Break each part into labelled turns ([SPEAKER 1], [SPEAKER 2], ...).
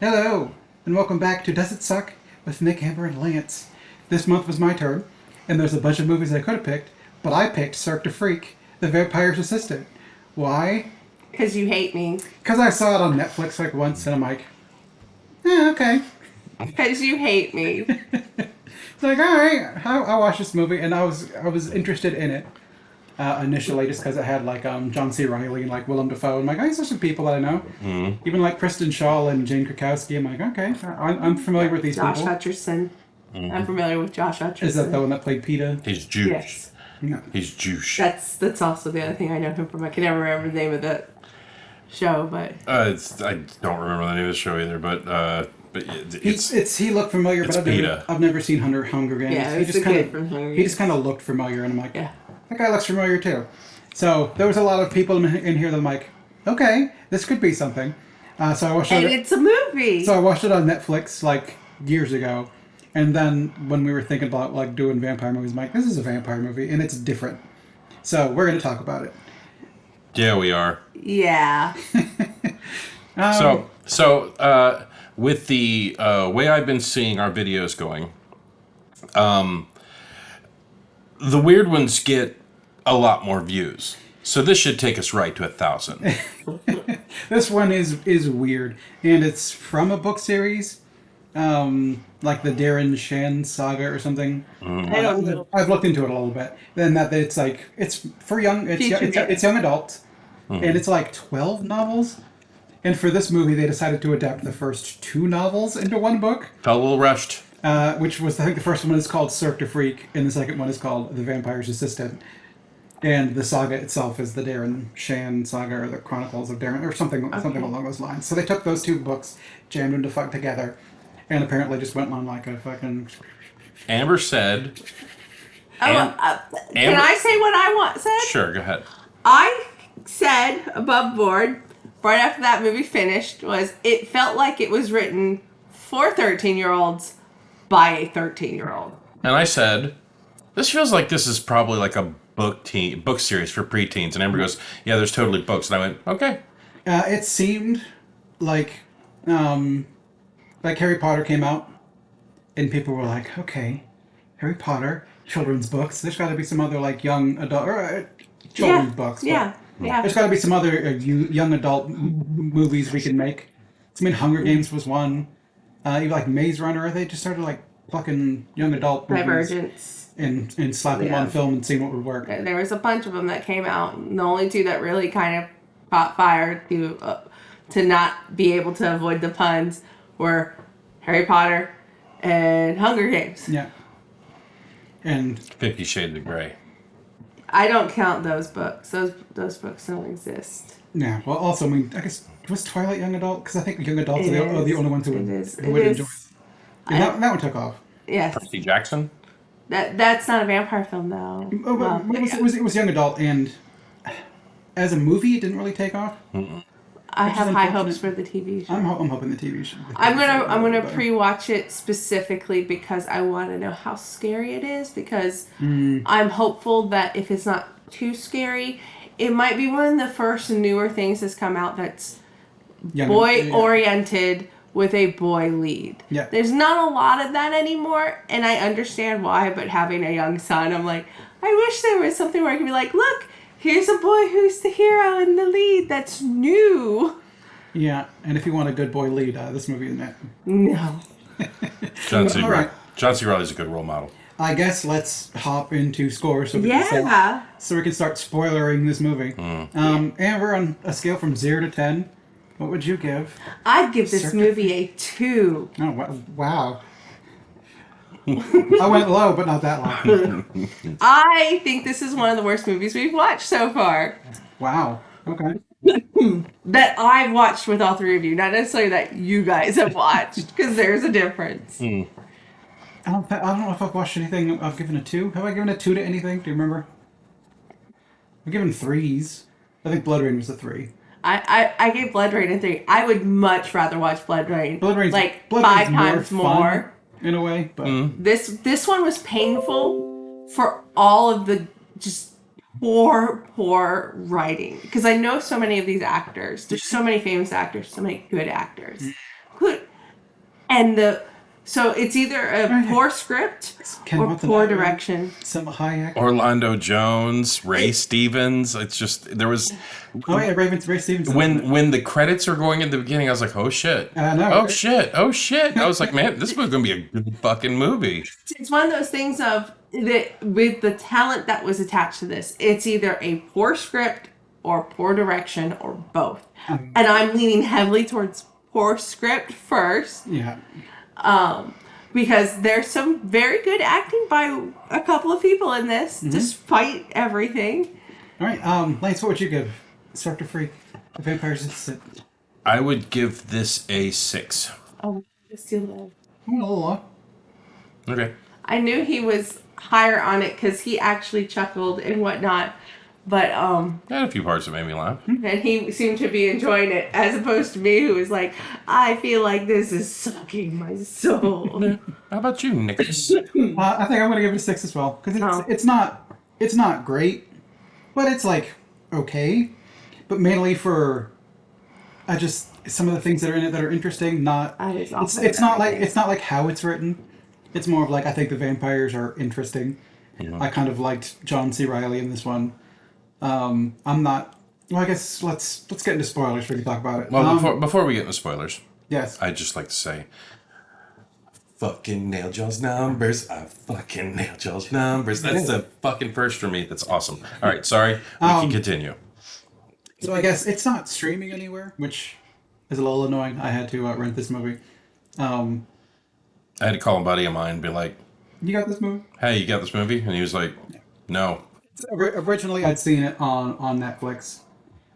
[SPEAKER 1] Hello, and welcome back to Does It Suck with Nick, Amber, and Lance. This month was my turn, and there's a bunch of movies I could have picked, but I picked Cirque du Freak, The Vampire's Assistant. Why?
[SPEAKER 2] Because you hate me.
[SPEAKER 1] Because I saw it on Netflix like once, and I'm like, okay.
[SPEAKER 2] Because you hate me.
[SPEAKER 1] It's like, all right, I'll watch this movie, and I was interested in it initially just because it had like John C. Riley and like Willem Dafoe. I'm like, oh, these are some people that I know. Even like Kristen Shaw and Jane Krakowski. I'm like, okay, I'm familiar with these
[SPEAKER 2] Josh
[SPEAKER 1] people.
[SPEAKER 2] Hutcherson. I'm familiar with Josh Hutcherson.
[SPEAKER 1] Is that the one that played PETA?
[SPEAKER 3] He's Jewish.
[SPEAKER 2] Yes.
[SPEAKER 1] No.
[SPEAKER 3] He's Jewish.
[SPEAKER 2] That's also the other thing I know him from. I can never remember the name of the show, but
[SPEAKER 3] I don't remember the name of the show either, but
[SPEAKER 1] He looked familiar, but
[SPEAKER 3] it's PETA.
[SPEAKER 1] I've never seen Hunger Games.
[SPEAKER 2] yeah,
[SPEAKER 1] he
[SPEAKER 2] it's
[SPEAKER 1] just
[SPEAKER 2] the
[SPEAKER 1] kind
[SPEAKER 2] kid
[SPEAKER 1] of
[SPEAKER 2] from Hunger
[SPEAKER 1] he
[SPEAKER 2] Games.
[SPEAKER 1] just kind of looked familiar, and I'm like,
[SPEAKER 2] Yeah.
[SPEAKER 1] that guy looks familiar too. So there was a lot of people in here that I'm like, okay, this could be something. So I watched
[SPEAKER 2] And
[SPEAKER 1] it.
[SPEAKER 2] it's a movie.
[SPEAKER 1] So I watched it on Netflix like years ago, and then when we were thinking about like doing vampire movies, I'm like, this is a vampire movie, and it's different. So we're going to talk about it.
[SPEAKER 3] Yeah, we are.
[SPEAKER 2] yeah.
[SPEAKER 3] So with the way I've been seeing our videos going, the weird ones get a lot more views. So this should take us right to 1,000.
[SPEAKER 1] This one is weird, and it's from a book series, like the Darren Shan saga or something.
[SPEAKER 2] I don't know.
[SPEAKER 1] I've looked into it a little bit. Then that it's like it's for young. It's young adults, and it's like 12 novels. And for this movie, they decided to adapt the first two novels into one book,
[SPEAKER 3] Felt a little rushed.
[SPEAKER 1] which was I think the first one is called Cirque du Freak, and the second one is called The Vampire's Assistant. And the saga itself is the Darren Shan saga, or the Chronicles of Darren, or something along those lines. So they took those two books, jammed them together, and apparently just went on like a fucking.
[SPEAKER 3] Amber said,
[SPEAKER 2] Oh,
[SPEAKER 3] Am-
[SPEAKER 2] can
[SPEAKER 3] Amber-
[SPEAKER 2] I say what I said?
[SPEAKER 3] sure, go ahead.
[SPEAKER 2] I said above board right after that movie finished was it felt like it was written for 13-year-olds by a 13-year-old.
[SPEAKER 3] And I said, this feels like this is probably like a book series for preteens. And Amber goes, yeah, there's totally books. And I went, okay.
[SPEAKER 1] It seemed like, um, like Harry Potter came out, and people were like, okay, Harry Potter, children's books. There's got to be some other like young adult or children's books. But
[SPEAKER 2] Yeah. Yeah.
[SPEAKER 1] there's got to be some other young adult movies we can make. I mean, Hunger Games was one. Even like Maze Runner, they just started like plucking young adult movies
[SPEAKER 2] Divergence.
[SPEAKER 1] and slapping them on film and seeing what would work.
[SPEAKER 2] There was a bunch of them that came out. And the only two that really kind of caught fire to not be able to avoid the puns were Harry Potter and Hunger Games.
[SPEAKER 1] Yeah. And
[SPEAKER 3] 50 Shades of Grey.
[SPEAKER 2] I don't count those books. Those books don't exist.
[SPEAKER 1] yeah, well, also, I mean, I guess was Twilight young adult? Because I think young adults
[SPEAKER 2] It
[SPEAKER 1] are the
[SPEAKER 2] is.
[SPEAKER 1] only ones who
[SPEAKER 2] It
[SPEAKER 1] would,
[SPEAKER 2] is.
[SPEAKER 1] who
[SPEAKER 2] It
[SPEAKER 1] would
[SPEAKER 2] is.
[SPEAKER 1] enjoy. And that one took off.
[SPEAKER 2] Yes.
[SPEAKER 3] Percy Jackson.
[SPEAKER 2] That's not a vampire film though.
[SPEAKER 1] Oh, but
[SPEAKER 2] Well,
[SPEAKER 1] it was young adult, and as a movie, it didn't really take off.
[SPEAKER 2] I have high
[SPEAKER 1] unfortunate.
[SPEAKER 2] hopes for the TV show.
[SPEAKER 1] I'm hoping the TV show.
[SPEAKER 2] I'm gonna
[SPEAKER 1] but-
[SPEAKER 2] pre-watch it specifically because I want to know how scary it is. Because I'm hopeful that if it's not too scary, it might be one of the first newer things that's come out that's
[SPEAKER 1] young,
[SPEAKER 2] boy
[SPEAKER 1] yeah.
[SPEAKER 2] oriented with a boy lead.
[SPEAKER 1] Yeah.
[SPEAKER 2] There's not a lot of that anymore, and I understand why. But having a young son, I'm like, I wish there was something where I could be like, look, here's a boy who's the hero and the lead. That's new.
[SPEAKER 1] Yeah, and if you want a good boy lead, this movie is it.
[SPEAKER 2] No.
[SPEAKER 3] John C.
[SPEAKER 1] All right.
[SPEAKER 3] John C. Riley's a good role model.
[SPEAKER 1] I guess let's hop into scores so
[SPEAKER 2] Yeah.
[SPEAKER 1] we can start spoilering this movie. Amber, on a scale from 0 to 10, what would you give?
[SPEAKER 2] I'd give this
[SPEAKER 1] Cirque
[SPEAKER 2] movie a 2.
[SPEAKER 1] Oh, wow. I went low, but not that low.
[SPEAKER 2] I think this is one of the worst movies we've watched so far.
[SPEAKER 1] Wow. Okay.
[SPEAKER 2] That I've watched with all three of you, not necessarily that you guys have watched, because there's a difference.
[SPEAKER 1] I don't know if I've watched anything I've given a 2. Have I given a 2 to anything? Do you remember? I've given 3s. I think Blood Rain was a 3.
[SPEAKER 2] I gave Blood Rain a 3. I would much rather watch Blood Rain.
[SPEAKER 1] Blood Rain's
[SPEAKER 2] like
[SPEAKER 1] Blood
[SPEAKER 2] 5
[SPEAKER 1] Rain's
[SPEAKER 2] times
[SPEAKER 1] fun,
[SPEAKER 2] more.
[SPEAKER 1] in a way, but
[SPEAKER 2] This one was painful for all of the just poor writing. Because I know so many of these actors. There's so many famous actors, so many good actors. So it's either a
[SPEAKER 1] Right.
[SPEAKER 2] poor script
[SPEAKER 1] Ken
[SPEAKER 2] or
[SPEAKER 1] Watanabe,
[SPEAKER 2] poor direction.
[SPEAKER 1] Some Hayek.
[SPEAKER 3] Orlando Jones, Ray Stevens. It's just there was
[SPEAKER 1] Oh yeah, Ray Stevens.
[SPEAKER 3] when the credits are going at the beginning, I was like, oh shit,
[SPEAKER 1] I know,
[SPEAKER 3] oh
[SPEAKER 1] right?
[SPEAKER 3] shit, oh shit. I was like, man, this was gonna be a good fucking movie.
[SPEAKER 2] It's one of those things of that with the talent that was attached to this, it's either a poor script or poor direction or both. And I'm leaning heavily towards poor script first.
[SPEAKER 1] Yeah.
[SPEAKER 2] Because there's some very good acting by a couple of people in this, despite everything.
[SPEAKER 1] All right, Lance, what would you give Cirque du Freak, The Vampire's Assistant?
[SPEAKER 3] I would give this a 6.
[SPEAKER 2] Oh, just too low.
[SPEAKER 1] A little low.
[SPEAKER 3] Okay.
[SPEAKER 2] I knew he was higher on it because he actually chuckled and whatnot, but
[SPEAKER 3] I had a few parts that made me laugh.
[SPEAKER 2] and he seemed to be enjoying it as opposed to me, who was like, I feel like this is sucking my soul.
[SPEAKER 3] How about you, Nicholas?
[SPEAKER 1] I think I'm gonna give it a 6 as well because it's not great, but it's like okay, but mainly for some of the things that are in it that are interesting. It's not like how it's written. It's more of like I think the vampires are interesting.
[SPEAKER 3] Yeah.
[SPEAKER 1] I kind of liked John C. Reilly in this one. I'm not. Well, I guess let's get into spoilers. We can talk about it.
[SPEAKER 3] Well, before we get into spoilers,
[SPEAKER 1] Yes.
[SPEAKER 3] I'd just like to say, fucking nailed y'all's numbers. I fucking nailed y'all's numbers. That's the fucking first for me. That's awesome. All right, sorry. We can continue.
[SPEAKER 1] So I guess it's not streaming anywhere, which is a little annoying. I had to rent this movie.
[SPEAKER 3] I had to call a buddy of mine and be like,
[SPEAKER 1] You got this movie?
[SPEAKER 3] hey, you got this movie? And he was like, no.
[SPEAKER 1] Originally, I'd seen it on Netflix.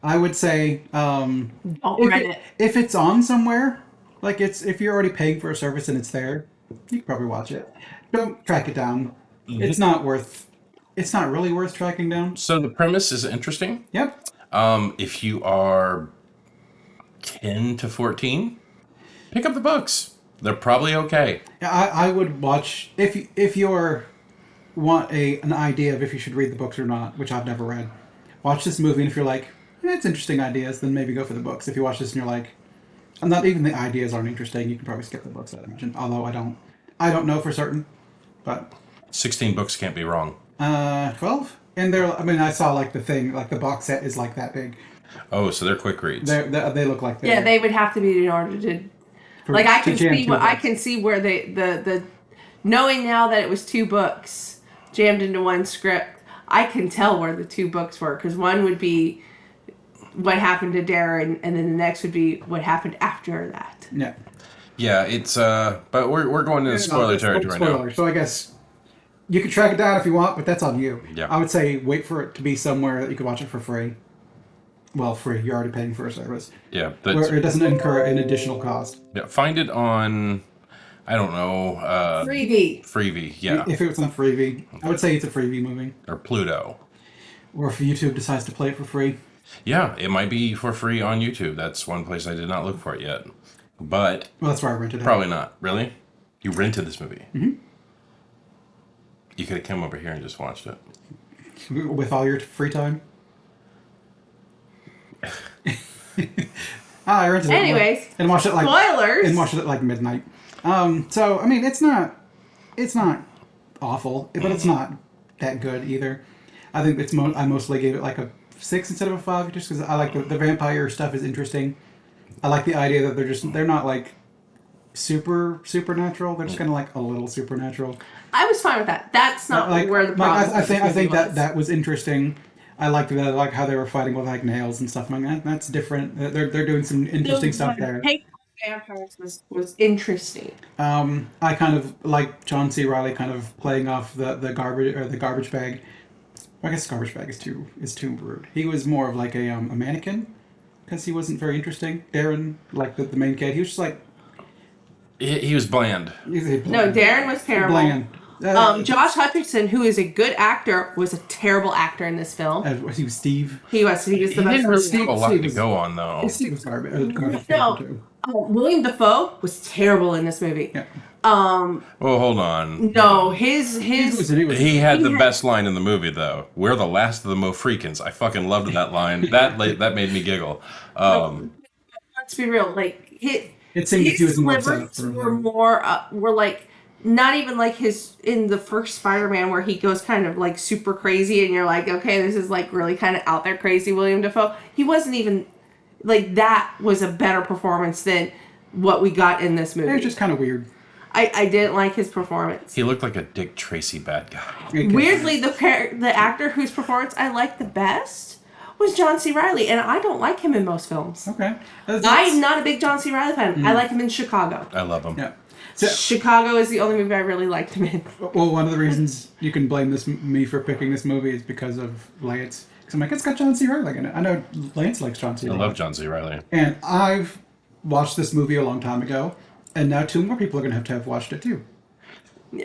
[SPEAKER 1] I would say
[SPEAKER 2] Don't rent it.
[SPEAKER 1] if it's on somewhere, like if you're already paying for a service and it's there, you can probably watch it. Don't track it down. It's not really worth tracking down.
[SPEAKER 3] So the premise is interesting.
[SPEAKER 1] Yep.
[SPEAKER 3] If you are 10 to 14, pick up the books. They're probably okay.
[SPEAKER 1] Yeah, I would watch if you're want an idea of if you should read the books or not, which I've never read. Watch this movie, and if you're like, it's interesting ideas, then maybe go for the books. If you watch this and you're like, I'm not even the ideas aren't interesting, you can probably skip the books. I'd imagine. Although I don't know for certain, but
[SPEAKER 3] 16 books can't be wrong.
[SPEAKER 1] 12. And I saw like the thing, like the box set is like that big.
[SPEAKER 3] Oh, so they're quick reads.
[SPEAKER 1] They look like
[SPEAKER 2] Yeah, they would have to be in order to. Like I can see where the knowing now that it was 2 books jammed into one script, I can tell where the 2 books were because one would be what happened to Darren, and then the next would be what happened after that.
[SPEAKER 1] Yeah.
[SPEAKER 3] Yeah, it's but we're going into spoiler territory right now.
[SPEAKER 1] So I guess you can track it down if you want, but that's on you.
[SPEAKER 3] Yeah.
[SPEAKER 1] I would say wait for it to be somewhere that you can watch it for free. Well, free. You're already paying for a service.
[SPEAKER 3] Yeah,
[SPEAKER 1] Where it doesn't incur an additional cost.
[SPEAKER 3] yeah. Find it on, I don't know,
[SPEAKER 2] Freebie.
[SPEAKER 3] Yeah,
[SPEAKER 1] If it was on Freebie, I would say it's a Freebie movie.
[SPEAKER 3] or Pluto.
[SPEAKER 1] Or if YouTube decides to play it for free.
[SPEAKER 3] Yeah, it might be for free on YouTube. That's one place I did not look for it yet, but
[SPEAKER 1] Well, that's where I rented it.
[SPEAKER 3] probably not. Really, you rented this movie? Mm-hmm. You could have come over here and just watched it.
[SPEAKER 1] With all your free time. I rented it.
[SPEAKER 2] Anyways,
[SPEAKER 1] and watched it like
[SPEAKER 2] spoilers.
[SPEAKER 1] And watched it at like midnight. So I mean, it's not awful, but it's not that good either. I think I mostly gave it like a 6 instead of a 5, just because I like the vampire stuff is interesting. I like the idea that they're not like supernatural. They're just kind of like a little supernatural.
[SPEAKER 2] I was fine with that. That's not where the problem.
[SPEAKER 1] I think that was interesting. I liked that. I like how they were fighting with like nails and stuff. I'm like, that's different. They're doing some interesting stuff there.
[SPEAKER 2] Take vampires was interesting.
[SPEAKER 1] I kind of like John C. Reilly kind of playing off the garbage bag. I guess garbage bag is too rude. He was more of like a mannequin because he wasn't very interesting. Darren, like the main kid, he was just like
[SPEAKER 3] He was bland.
[SPEAKER 2] No, Darren was terrible.
[SPEAKER 1] Bland.
[SPEAKER 2] Josh Hutcherson, who is a good actor, was a terrible actor in this film.
[SPEAKER 1] He was Steve.
[SPEAKER 2] He was the
[SPEAKER 3] He
[SPEAKER 2] best.
[SPEAKER 3] didn't really
[SPEAKER 1] Steve-
[SPEAKER 3] have a lot
[SPEAKER 1] Steve
[SPEAKER 3] to
[SPEAKER 1] was-
[SPEAKER 3] go on though.
[SPEAKER 1] Steve was garbage.
[SPEAKER 2] No.
[SPEAKER 1] Too.
[SPEAKER 2] William Dafoe was terrible in this movie.
[SPEAKER 1] Yeah.
[SPEAKER 3] Well, hold on.
[SPEAKER 2] No, his
[SPEAKER 3] He had the best line in the movie, though. We're the last of the Mofreakins. I fucking loved that line. That made me giggle.
[SPEAKER 2] let's be real. Like
[SPEAKER 1] It seemed that he was more set up
[SPEAKER 2] deliveries
[SPEAKER 1] for
[SPEAKER 2] were more were like not even like his in the first Spider-Man where he goes kind of like super crazy and you're like, okay, this is like really kind of out there crazy William Dafoe. He wasn't even like that was a better performance than what we got in this movie.
[SPEAKER 1] It was just kind of weird.
[SPEAKER 2] I didn't like his performance.
[SPEAKER 3] He looked like a Dick Tracy bad guy.
[SPEAKER 2] Weirdly, the actor whose performance I liked the best was John C. Reilly, and I don't like him in most films.
[SPEAKER 1] Okay.
[SPEAKER 2] I'm not a big John C. Reilly fan. I like him in Chicago.
[SPEAKER 3] I love him.
[SPEAKER 1] Yeah. So,
[SPEAKER 2] Chicago is the only movie I really liked him in.
[SPEAKER 1] well, one of the reasons you can blame me for picking this movie is because of Lance. Because I'm like, it's got John C. Reilly in it. I know Lance likes John C.
[SPEAKER 3] I
[SPEAKER 1] Reilly.
[SPEAKER 3] love John C. Reilly.
[SPEAKER 1] And I've watched this movie a long time ago, and now 2 more people are going to have watched it too.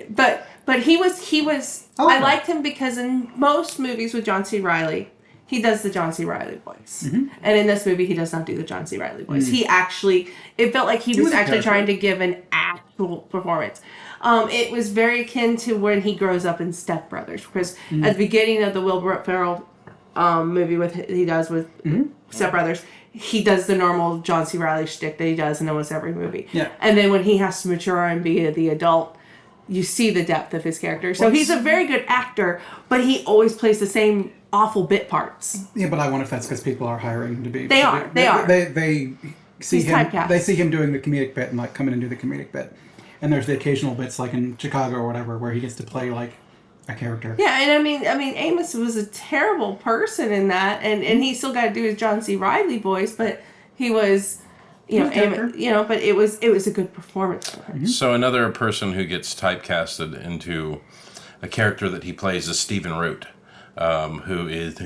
[SPEAKER 2] But he was
[SPEAKER 1] Oh,
[SPEAKER 2] I
[SPEAKER 1] okay.
[SPEAKER 2] liked him because in most movies with John C. Reilly, he does the John C. Reilly voice. And in this movie he does not do the John C. Reilly voice. He actually it felt like he was
[SPEAKER 1] was a
[SPEAKER 2] actually
[SPEAKER 1] character.
[SPEAKER 2] trying to give an actual performance. It was very akin to when he grows up in Step Brothers because at the beginning of the Will Ferrell movie he does with Step Brothers, he does the normal John C. Reilly shtick that he does in almost every movie.
[SPEAKER 1] Yeah.
[SPEAKER 2] And then when he has to mature and be the adult, you see the depth of his character. So he's a very good actor, but he always plays the same awful bit parts.
[SPEAKER 1] Yeah, but I wonder if that's because people are hiring him to be.
[SPEAKER 2] They are.
[SPEAKER 1] They see
[SPEAKER 2] He's
[SPEAKER 1] him.
[SPEAKER 2] typecast.
[SPEAKER 1] They see him doing the comedic bit and like come in and do the comedic bit. And there's the occasional bits like in Chicago or whatever where he gets to play like a character.
[SPEAKER 2] Yeah, and I mean Amos was a terrible person in that, and he still got to do his John C. Reilly voice, but he was, Amos, but it was a good performance for him.
[SPEAKER 3] So another person who gets typecasted into a character that he plays is Stephen Root, who is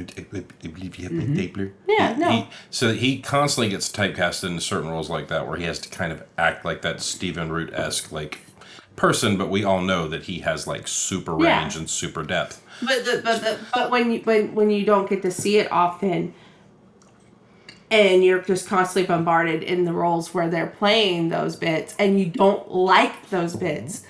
[SPEAKER 2] Yeah, no.
[SPEAKER 3] So he constantly gets typecasted into certain roles like that, where he has to kind of act like that Stephen Root-esque like person, but we all know that he has like super range and super depth.
[SPEAKER 2] But when you don't get to see it often, and you're just constantly bombarded in the roles where they're playing those bits, and you don't like those bits,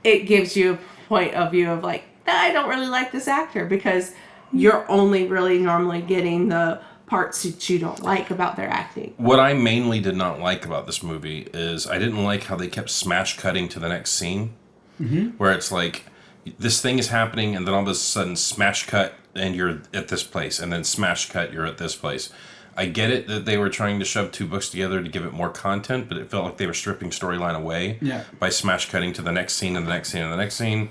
[SPEAKER 2] it gives you a point of view of like, I don't really like this actor because you're only really normally getting the parts that you don't like about their acting.
[SPEAKER 3] What I mainly did not like about this movie is I didn't like how they kept smash cutting to the next scene, where it's like this thing is happening and then all of a sudden smash cut and you're at this place, and then smash cut you're at this place. I get it that they were trying to shove 2 books together to give it more content, but it felt like they were stripping storyline away by smash cutting to the next scene and the next scene and the next scene.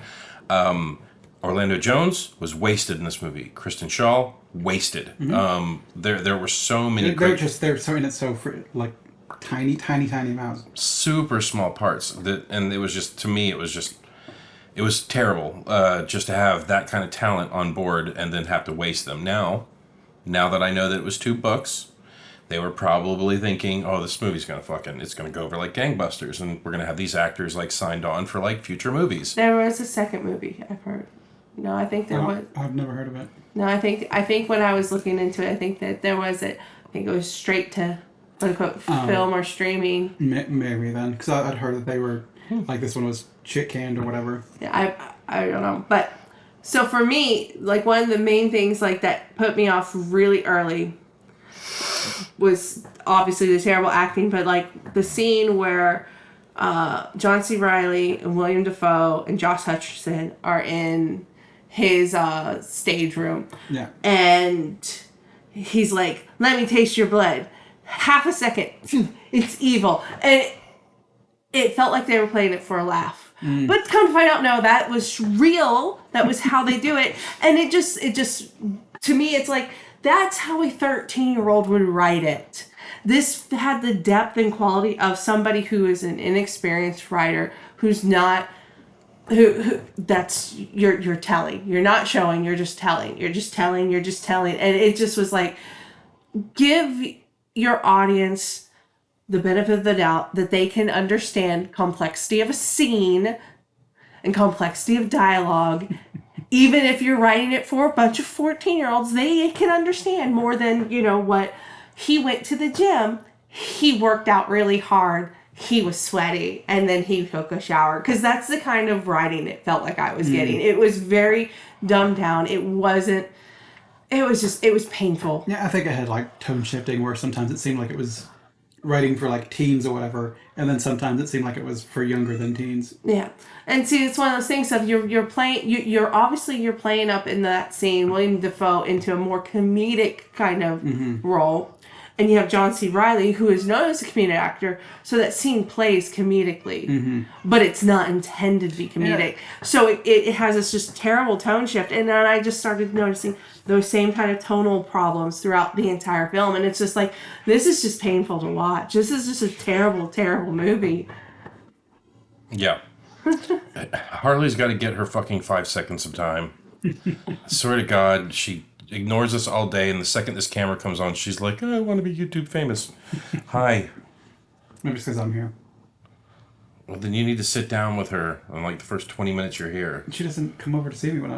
[SPEAKER 3] Orlando Jones was wasted in this movie. Kristen Shaw, wasted. There were so many
[SPEAKER 1] They're so in it so like tiny amounts.
[SPEAKER 3] super small parts that, and it was just, to me, it was terrible just to have that kind of talent on board and then have to waste them. Now that I know that it was 2 books, they were probably thinking, oh, this movie's it's gonna go over like gangbusters, and we're gonna have these actors like signed on for like future movies.
[SPEAKER 2] There was a second movie, I've heard. No, I think there was.
[SPEAKER 1] I've never heard of it.
[SPEAKER 2] No, I think when I was looking into it, I think that there was it. I think it was straight to quote unquote film or streaming.
[SPEAKER 1] Maybe then, because I'd heard that they were like this one was shit canned or whatever.
[SPEAKER 2] Yeah, I don't know, but so for me, like one of the main things like that put me off really early was obviously the terrible acting, but like the scene where John C. Reilly and William Dafoe and Josh Hutcherson are in his stage room.
[SPEAKER 1] Yeah.
[SPEAKER 2] And he's like, let me taste your blood. Half a second. It's evil. And it felt like they were playing it for a laugh. But come to find out, no, that was real. That was how they do it. And it just, to me, it's like, that's how a 13-year-old would write it. This had the depth and quality of somebody who is an inexperienced writer, who's not, who that's, you're telling. You're not showing, you're just telling. You're just telling. And it just was like, give your audience the benefit of the doubt that they can understand complexity of a scene and complexity of dialogue. Even if you're writing it for a bunch of 14-year-olds, they can understand more than, what he went to the gym. He worked out really hard. He was sweaty, and then he took a shower. Because that's the kind of writing it felt like I was getting. It was very dumbed down. It was painful.
[SPEAKER 1] Yeah, I think it had like tone shifting where sometimes it seemed like it was writing for like teens or whatever, and then sometimes it seemed like it was for younger than teens.
[SPEAKER 2] Yeah, and see, it's one of those things of you're playing you're obviously you're playing up in that scene William Defoe into a more comedic kind of role, and you have John C. Riley who is known as a comedic actor, so that scene plays comedically, but it's not intended to be comedic.
[SPEAKER 1] Yeah.
[SPEAKER 2] So it has this just terrible tone shift, and then I just started noticing those same kind of tonal problems throughout the entire film, and it's just like this is just painful to watch. This is just a terrible, terrible movie.
[SPEAKER 3] Yeah. Harley's got to get her fucking 5 seconds of time. I swear to God, she ignores us all day, and the second this camera comes on, she's like, I want to be YouTube famous. Hi.
[SPEAKER 1] Maybe it's because I'm here.
[SPEAKER 3] Well, then you need to sit down with her in like the first 20 minutes you're here.
[SPEAKER 1] She doesn't come over to see me when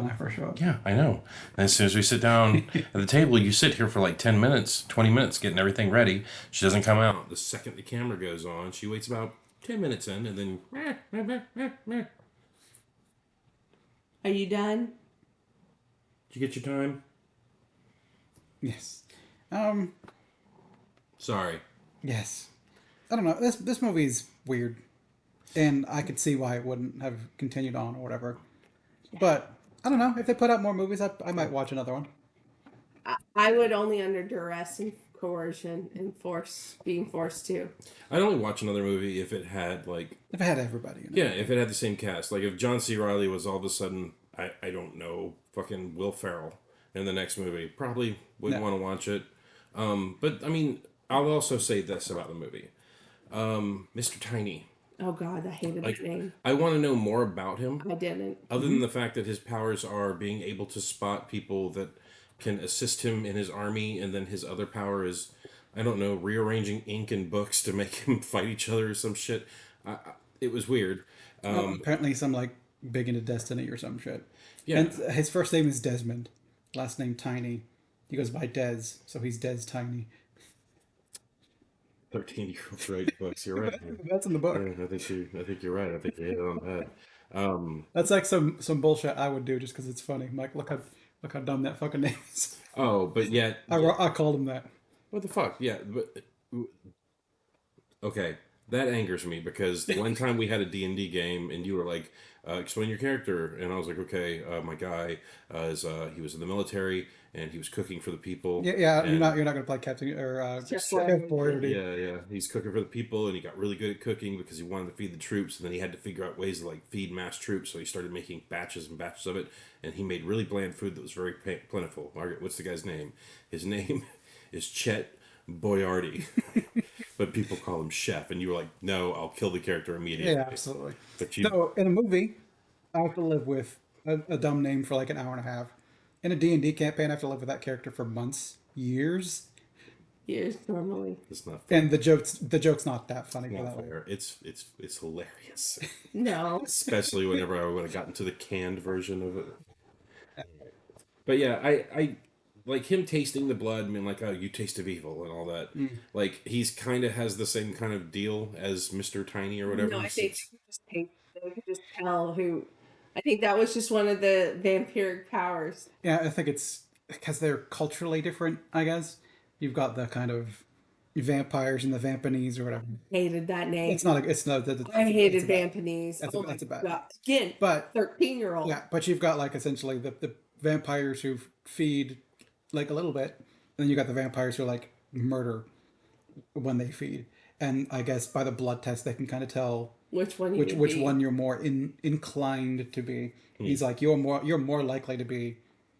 [SPEAKER 1] I first show up.
[SPEAKER 3] Yeah, I know. And as soon as we sit down at the table, you sit here for like 10 minutes, 20 minutes, getting everything ready. She doesn't come out. The second the camera goes on, she waits about 10 minutes in, and then...
[SPEAKER 2] Are you done?
[SPEAKER 3] Did you get your time?
[SPEAKER 1] Yes.
[SPEAKER 3] Sorry.
[SPEAKER 1] Yes. I don't know. This movie's weird, and I could see why it wouldn't have continued on or whatever. But I don't know. If they put out more movies, I might watch another one.
[SPEAKER 2] I would only under duress and coercion and being forced to.
[SPEAKER 3] I'd only watch another movie if it had, like...
[SPEAKER 1] If it had everybody. You know?
[SPEAKER 3] Yeah, if it had the same cast. Like, if John C. Reilly was all of a sudden, I don't know, fucking Will Ferrell in the next movie, probably wouldn't want to watch it. But, I mean, I'll also say this about the movie. Mr. Tiny.
[SPEAKER 2] Oh, God, I hated that name.
[SPEAKER 3] I want to know more about him.
[SPEAKER 2] I didn't.
[SPEAKER 3] Other than the fact that his powers are being able to spot people that can assist him in his army, and then his other power is, I don't know, rearranging ink and books to make him fight each other or some shit. It was weird.
[SPEAKER 1] Apparently, some like big into Destiny or some shit.
[SPEAKER 3] Yeah.
[SPEAKER 1] And his first name is Desmond, last name Tiny. He goes by Des, so he's Des Tiny.
[SPEAKER 3] 13-year-old right books. You're right.
[SPEAKER 1] That's in the book.
[SPEAKER 3] I think you're right. I think you hit it on the head.
[SPEAKER 1] That's like some bullshit I would do just because it's funny. I'm like, look how dumb that fucking name is.
[SPEAKER 3] Oh, but yet...
[SPEAKER 1] I called him that.
[SPEAKER 3] What the fuck? Yeah, but... Okay, that angers me, because the one time we had a D&D game, and you were like, explain your character, and I was like, okay, my guy, he was in the military, and he was cooking for the people.
[SPEAKER 1] Yeah,
[SPEAKER 3] and,
[SPEAKER 1] you're not gonna play Captain or
[SPEAKER 2] Chef
[SPEAKER 1] Boyardee.
[SPEAKER 3] Yeah. He's cooking for the people, and he got really good at cooking because he wanted to feed the troops, and then he had to figure out ways to like feed mass troops, so he started making batches and batches of it, and he made really bland food that was very plentiful. Margaret, what's the guy's name? His name is Chet Boyardee. But people call him Chef, and you were like, no, I'll kill the character immediately.
[SPEAKER 1] Yeah, absolutely.
[SPEAKER 3] But
[SPEAKER 1] So in a movie, I have to live with a dumb name for like an hour and a half. In a D&D campaign, I have to live with that character for months, years.
[SPEAKER 2] Years, normally.
[SPEAKER 3] It's not fair.
[SPEAKER 1] And the joke's not that funny.
[SPEAKER 3] It's
[SPEAKER 1] For
[SPEAKER 3] not
[SPEAKER 1] that
[SPEAKER 3] fair. It's hilarious.
[SPEAKER 2] No.
[SPEAKER 3] Especially whenever I would have gotten to the canned version of it. But yeah, I like him tasting the blood, I mean, like, oh, you taste of evil and all that. Like, he's kind of has the same kind of deal as Mr. Tiny or whatever.
[SPEAKER 2] No, I think you could just tell who. I think that was just one of the vampiric powers.
[SPEAKER 1] Yeah, I think it's because they're culturally different, I guess. You've got the kind of vampires and the Vampanese or whatever.
[SPEAKER 2] Hated that name.
[SPEAKER 1] It's not.
[SPEAKER 2] I hated Vampanese.
[SPEAKER 1] That's a bad.
[SPEAKER 2] God. Again,
[SPEAKER 1] But
[SPEAKER 2] 13-year-old.
[SPEAKER 1] yeah, but you've got like essentially the vampires who feed like a little bit, and then you got the vampires who like murder when they feed. And I guess by the blood test, they can kind of tell
[SPEAKER 2] Which one
[SPEAKER 1] which one you're more inclined to be. He's like, you're more likely to be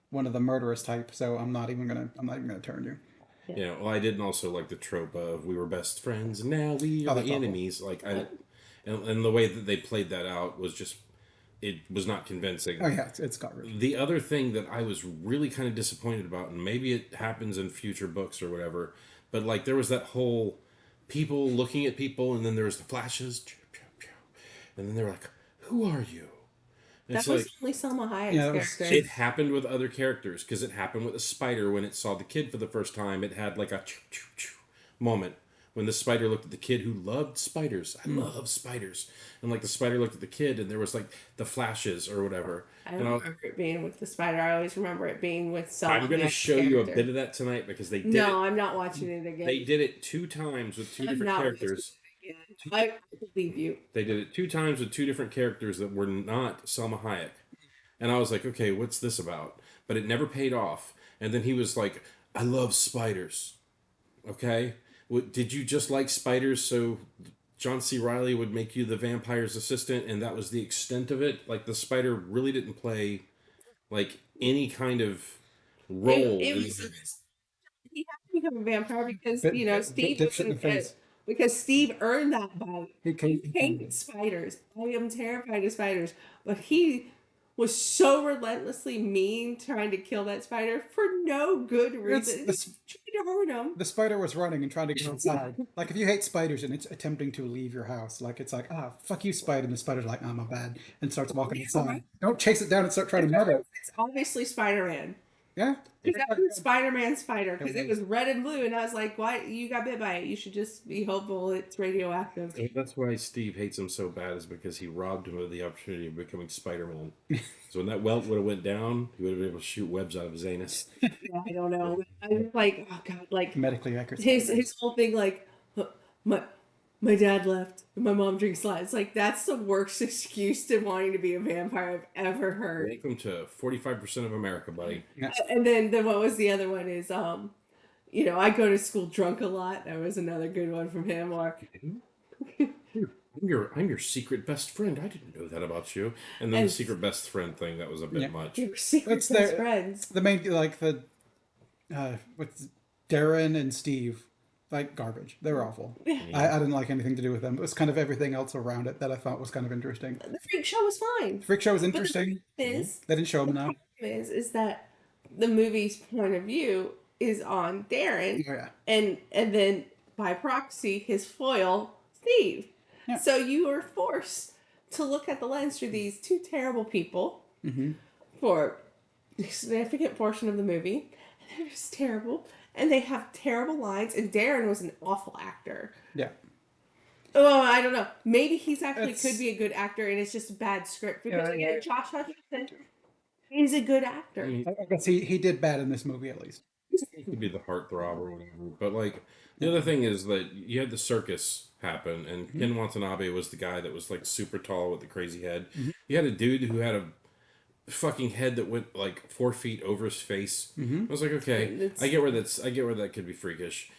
[SPEAKER 1] one of the murderous type. So I'm not even gonna turn you.
[SPEAKER 3] Yeah, well, I didn't also like the trope of we were best friends and now we are the enemies. Like, and the way that they played that out was just, it was not convincing.
[SPEAKER 1] Oh yeah, it's got rid.
[SPEAKER 3] The other thing that I was really kind of disappointed about, and maybe it happens in future books or whatever, but like there was that whole people looking at people, and then there was the flashes, and then they were like, "Who are you?"
[SPEAKER 2] That
[SPEAKER 3] It's
[SPEAKER 2] was
[SPEAKER 3] like,
[SPEAKER 2] only Selma Hayek's
[SPEAKER 1] Yeah, that was-
[SPEAKER 2] character.
[SPEAKER 3] it happened with other characters, because it happened with a spider when it saw the kid for the first time. It had like a moment when the spider looked at the kid who loved spiders. I love spiders. And like the spider looked at the kid and there was like the flashes or whatever.
[SPEAKER 2] I
[SPEAKER 3] And
[SPEAKER 2] don't remember it being with the spider. I always remember it being with some
[SPEAKER 3] I'm going to
[SPEAKER 2] other
[SPEAKER 3] show you a
[SPEAKER 2] character.
[SPEAKER 3] bit of that tonight because they did
[SPEAKER 2] No,
[SPEAKER 3] it.
[SPEAKER 2] I'm not watching it again.
[SPEAKER 3] They did it 2 times with two
[SPEAKER 2] I'm
[SPEAKER 3] different
[SPEAKER 2] not
[SPEAKER 3] characters.
[SPEAKER 2] watching it again. I believe you.
[SPEAKER 3] They did it 2 times with 2 different characters that were not Selma Hayek. And I was like, okay, what's this about? But it never paid off. And then he was like, I love spiders. Okay? Did you just like spiders so John C. Reilly would make you the vampire's assistant and that was the extent of it? Like the spider really didn't play like any kind of role.
[SPEAKER 2] It was he had to become a vampire because Steve
[SPEAKER 1] dipshit in the
[SPEAKER 2] was
[SPEAKER 1] face.
[SPEAKER 2] because Steve earned that bite.
[SPEAKER 1] He
[SPEAKER 2] He hated spiders. I am terrified of spiders, but he was so relentlessly mean trying to kill that spider for no good reason.
[SPEAKER 1] It's-
[SPEAKER 2] Trying to hurt him.
[SPEAKER 1] The spider was running and trying to get outside. Like, if you hate spiders and it's attempting to leave your house, like, it's like, fuck you, spider. And the spider's like, my bad. And starts walking outside. Don't chase it down and start trying to murder it.
[SPEAKER 2] It's obviously Spider-Man.
[SPEAKER 1] Yeah?
[SPEAKER 2] That was Spider-Man spider because it was red and blue, and I was like, "Why you got bit by it? You should just be hopeful it's radioactive."
[SPEAKER 3] That's why Steve hates him so bad is because he robbed him of the opportunity of becoming Spider-Man. So when that welt would have went down, he would have been able to shoot webs out of his anus.
[SPEAKER 2] Yeah, I don't know. I was like, oh god, like
[SPEAKER 1] Medically accurate.
[SPEAKER 2] his whole thing, like my dad left, and my mom drinks a lot. It's like that's the worst excuse to wanting to be a vampire I've ever heard.
[SPEAKER 3] Welcome to 45% of America, buddy.
[SPEAKER 1] Yeah.
[SPEAKER 2] And then what was the other one is I go to school drunk a lot. That was another good one from him. Or
[SPEAKER 3] I'm your secret best friend. I didn't know that about you. And then the secret best friend thing, that was a bit
[SPEAKER 1] Yeah.
[SPEAKER 3] much.
[SPEAKER 2] they were secret
[SPEAKER 1] That's
[SPEAKER 2] best
[SPEAKER 1] their-
[SPEAKER 2] friends.
[SPEAKER 1] The main, like, with Darren and Steve, like, garbage. They were awful. I didn't like anything to do with them. It was kind of everything else around it that I thought was kind of interesting.
[SPEAKER 2] The freak show was fine.
[SPEAKER 1] Freak Show was interesting.
[SPEAKER 2] Is
[SPEAKER 1] They didn't show him enough.
[SPEAKER 2] is that the movie's point of view is on Darren,
[SPEAKER 1] Oh, yeah.
[SPEAKER 2] and then by proxy his foil Steve.
[SPEAKER 1] Yeah.
[SPEAKER 2] So you are forced to look at the lens through these two terrible people for a significant portion of the movie. And they're just terrible, and they have terrible lines. And Darren was an awful actor.
[SPEAKER 1] Yeah.
[SPEAKER 2] Oh, I don't know. Maybe he's actually
[SPEAKER 1] It's-
[SPEAKER 2] could be a good actor, and it's just a bad script. Because
[SPEAKER 1] Yeah, yeah.
[SPEAKER 2] Josh Hutcherson is a good actor.
[SPEAKER 1] I guess he did bad in this movie, at least.
[SPEAKER 3] He could be the heartthrob or whatever. But, like, the other thing is that you had the circus happen, and Ken Watanabe was the guy that was, like, super tall with the crazy head. You had a dude who had a fucking head that went, like, 4 feet over his face. I was like, okay,
[SPEAKER 2] It's-
[SPEAKER 3] I get where that could be freakish.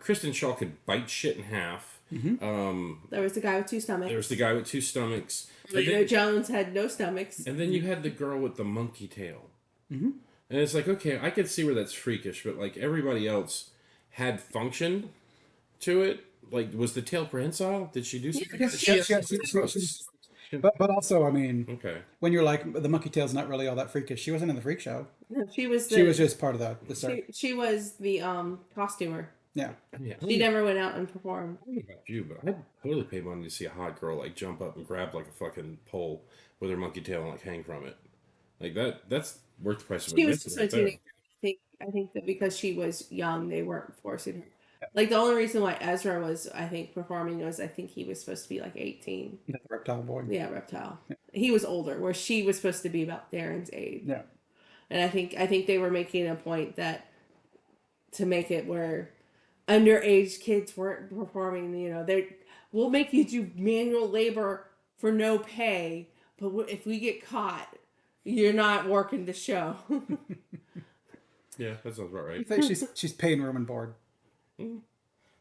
[SPEAKER 3] Kristen Shaw could bite shit in half.
[SPEAKER 2] There was the guy with two stomachs.
[SPEAKER 3] There was the guy with 2 stomachs.
[SPEAKER 2] Lena Jones had no stomachs.
[SPEAKER 3] And then you had the girl with the monkey tail. And it's like, okay, I could see where that's freakish, but like everybody else had function to it. Like, was the tail prehensile? Did she do something?
[SPEAKER 1] Yes. But also, I mean,
[SPEAKER 3] Okay.
[SPEAKER 1] when you're like, the monkey tail's not really all that freakish. She wasn't in the freak show.
[SPEAKER 2] No, she was
[SPEAKER 1] She was just part of the circus.
[SPEAKER 2] she was the costumer.
[SPEAKER 1] Yeah.
[SPEAKER 3] Yeah.
[SPEAKER 2] She never went out and performed.
[SPEAKER 3] I don't know about you, but I'd totally pay money to see a hot girl like jump up and grab like a fucking pole with her monkey tail and like hang from it. Like that's worth the price of
[SPEAKER 2] She was
[SPEAKER 3] admission
[SPEAKER 2] just a
[SPEAKER 3] right there.
[SPEAKER 2] teenager. I think that because she was young, they weren't forcing her. Like the only reason why Ezra was, I think, performing was I think he was supposed to be like 18.
[SPEAKER 1] The reptile boy.
[SPEAKER 2] Yeah, Reptile. He was older, where she was supposed to be about Darren's age.
[SPEAKER 1] Yeah.
[SPEAKER 2] And I think they were making a point that to make it where underage kids weren't performing. We'll make you do manual labor for no pay, but if we get caught, you're not working the show.
[SPEAKER 3] Yeah, that sounds about right.
[SPEAKER 1] I think she's paying room and board.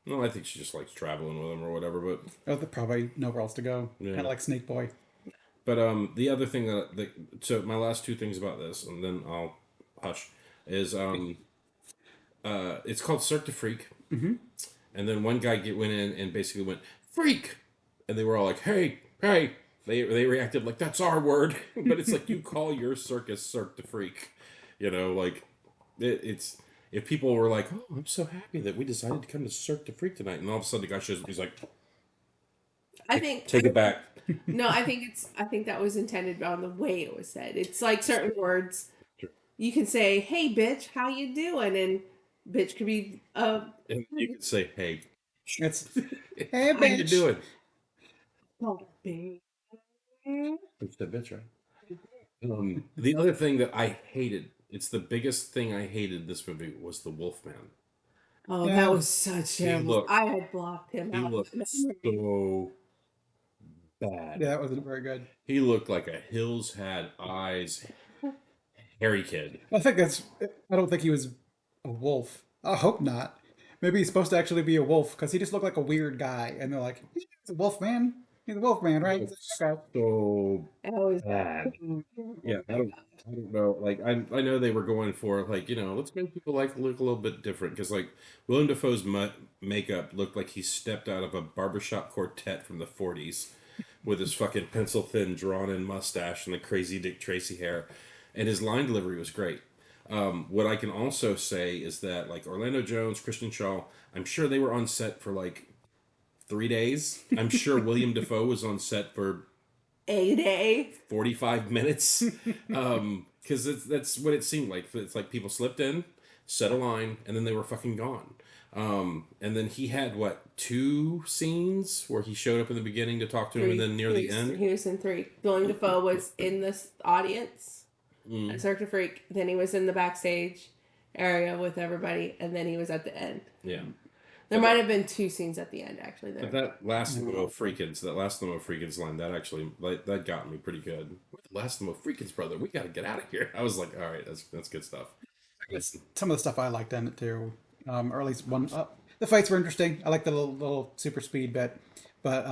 [SPEAKER 3] No, I think she just likes traveling with him or whatever. But
[SPEAKER 1] Oh, they're probably nowhere else to go.
[SPEAKER 3] Yeah.
[SPEAKER 1] Kind of like Snake Boy.
[SPEAKER 3] the other thing so my last 2 things about this, and then I'll hush, is it's called Cirque du Freak. Mm-hmm. And then one guy went in and basically went freak, and they were all like, "Hey, hey!" They reacted like that's our word, but it's like you call your circus Cirque du Freak, like it's. If people were like, "Oh, I'm so happy that we decided to come to Cirque du Freak tonight," and all of a sudden the guy shows up, he's like,
[SPEAKER 2] I think
[SPEAKER 3] "Take it back."
[SPEAKER 2] no, I think that was intended on the way it was said. It's like certain words.
[SPEAKER 3] Sure.
[SPEAKER 2] You can say, "Hey, bitch, how you doing?" And bitch could be
[SPEAKER 3] And you could say, "Hey,
[SPEAKER 1] It's hey
[SPEAKER 3] How you
[SPEAKER 1] bitch.
[SPEAKER 3] doing?
[SPEAKER 2] Oh, baby.
[SPEAKER 3] It's the bitch, right? The other thing that I hated, it's the biggest thing I hated this movie was the Wolfman.
[SPEAKER 2] Oh, that
[SPEAKER 1] Yeah,
[SPEAKER 2] was such
[SPEAKER 3] He
[SPEAKER 2] terrible.
[SPEAKER 3] looked
[SPEAKER 2] I had blocked him
[SPEAKER 3] he
[SPEAKER 2] out of
[SPEAKER 3] looked
[SPEAKER 2] my memory.
[SPEAKER 3] so
[SPEAKER 1] yeah,
[SPEAKER 3] bad.
[SPEAKER 1] that wasn't very good.
[SPEAKER 3] He looked like a Hills Had Eyes hairy kid.
[SPEAKER 1] I think that's. I don't think he was a wolf. I hope not. Maybe he's supposed to actually be a wolf because he just looked like a weird guy, and they're like, he's a wolf man. He's a wolf man,
[SPEAKER 3] He
[SPEAKER 1] right?
[SPEAKER 3] looked
[SPEAKER 1] Okay.
[SPEAKER 3] so
[SPEAKER 2] I always
[SPEAKER 3] bad. Yeah,
[SPEAKER 2] oh
[SPEAKER 3] I
[SPEAKER 2] my
[SPEAKER 3] don't.
[SPEAKER 2] god.
[SPEAKER 3] I don't know. Like I know they were going for like let's make people like look a little bit different because like Willem Dafoe's makeup looked like he stepped out of a barbershop quartet from the '40s with his fucking pencil thin drawn in mustache and the crazy Dick Tracy hair, and his line delivery was great. What I can also say is that like Orlando Jones, Christian Shaw, I'm sure they were on set for like 3 days. I'm sure William Dafoe was on set for
[SPEAKER 2] A day.
[SPEAKER 3] 45 minutes because that's what it seemed like. It's like people slipped in, set a line, and then they were fucking gone. And then he had what, 2 scenes where he showed up in the beginning to talk to him, and
[SPEAKER 2] Three.
[SPEAKER 3] then near the end.
[SPEAKER 2] He was in three. Willem Dafoe was in this audience at Cirque du Freak. Then he was in the backstage area with everybody, and then he was at the end.
[SPEAKER 3] Yeah.
[SPEAKER 2] There might have been 2 scenes at the end, actually.
[SPEAKER 3] But
[SPEAKER 2] There.
[SPEAKER 3] that last Limo Freakins, line, that actually that got me pretty good. We're the last Limo Freakins, brother. We got to get out of here. I was like, all right, that's good stuff.
[SPEAKER 1] It's some of the stuff I liked in it too, or at least one. The fights were interesting. I like the little super speed bit, but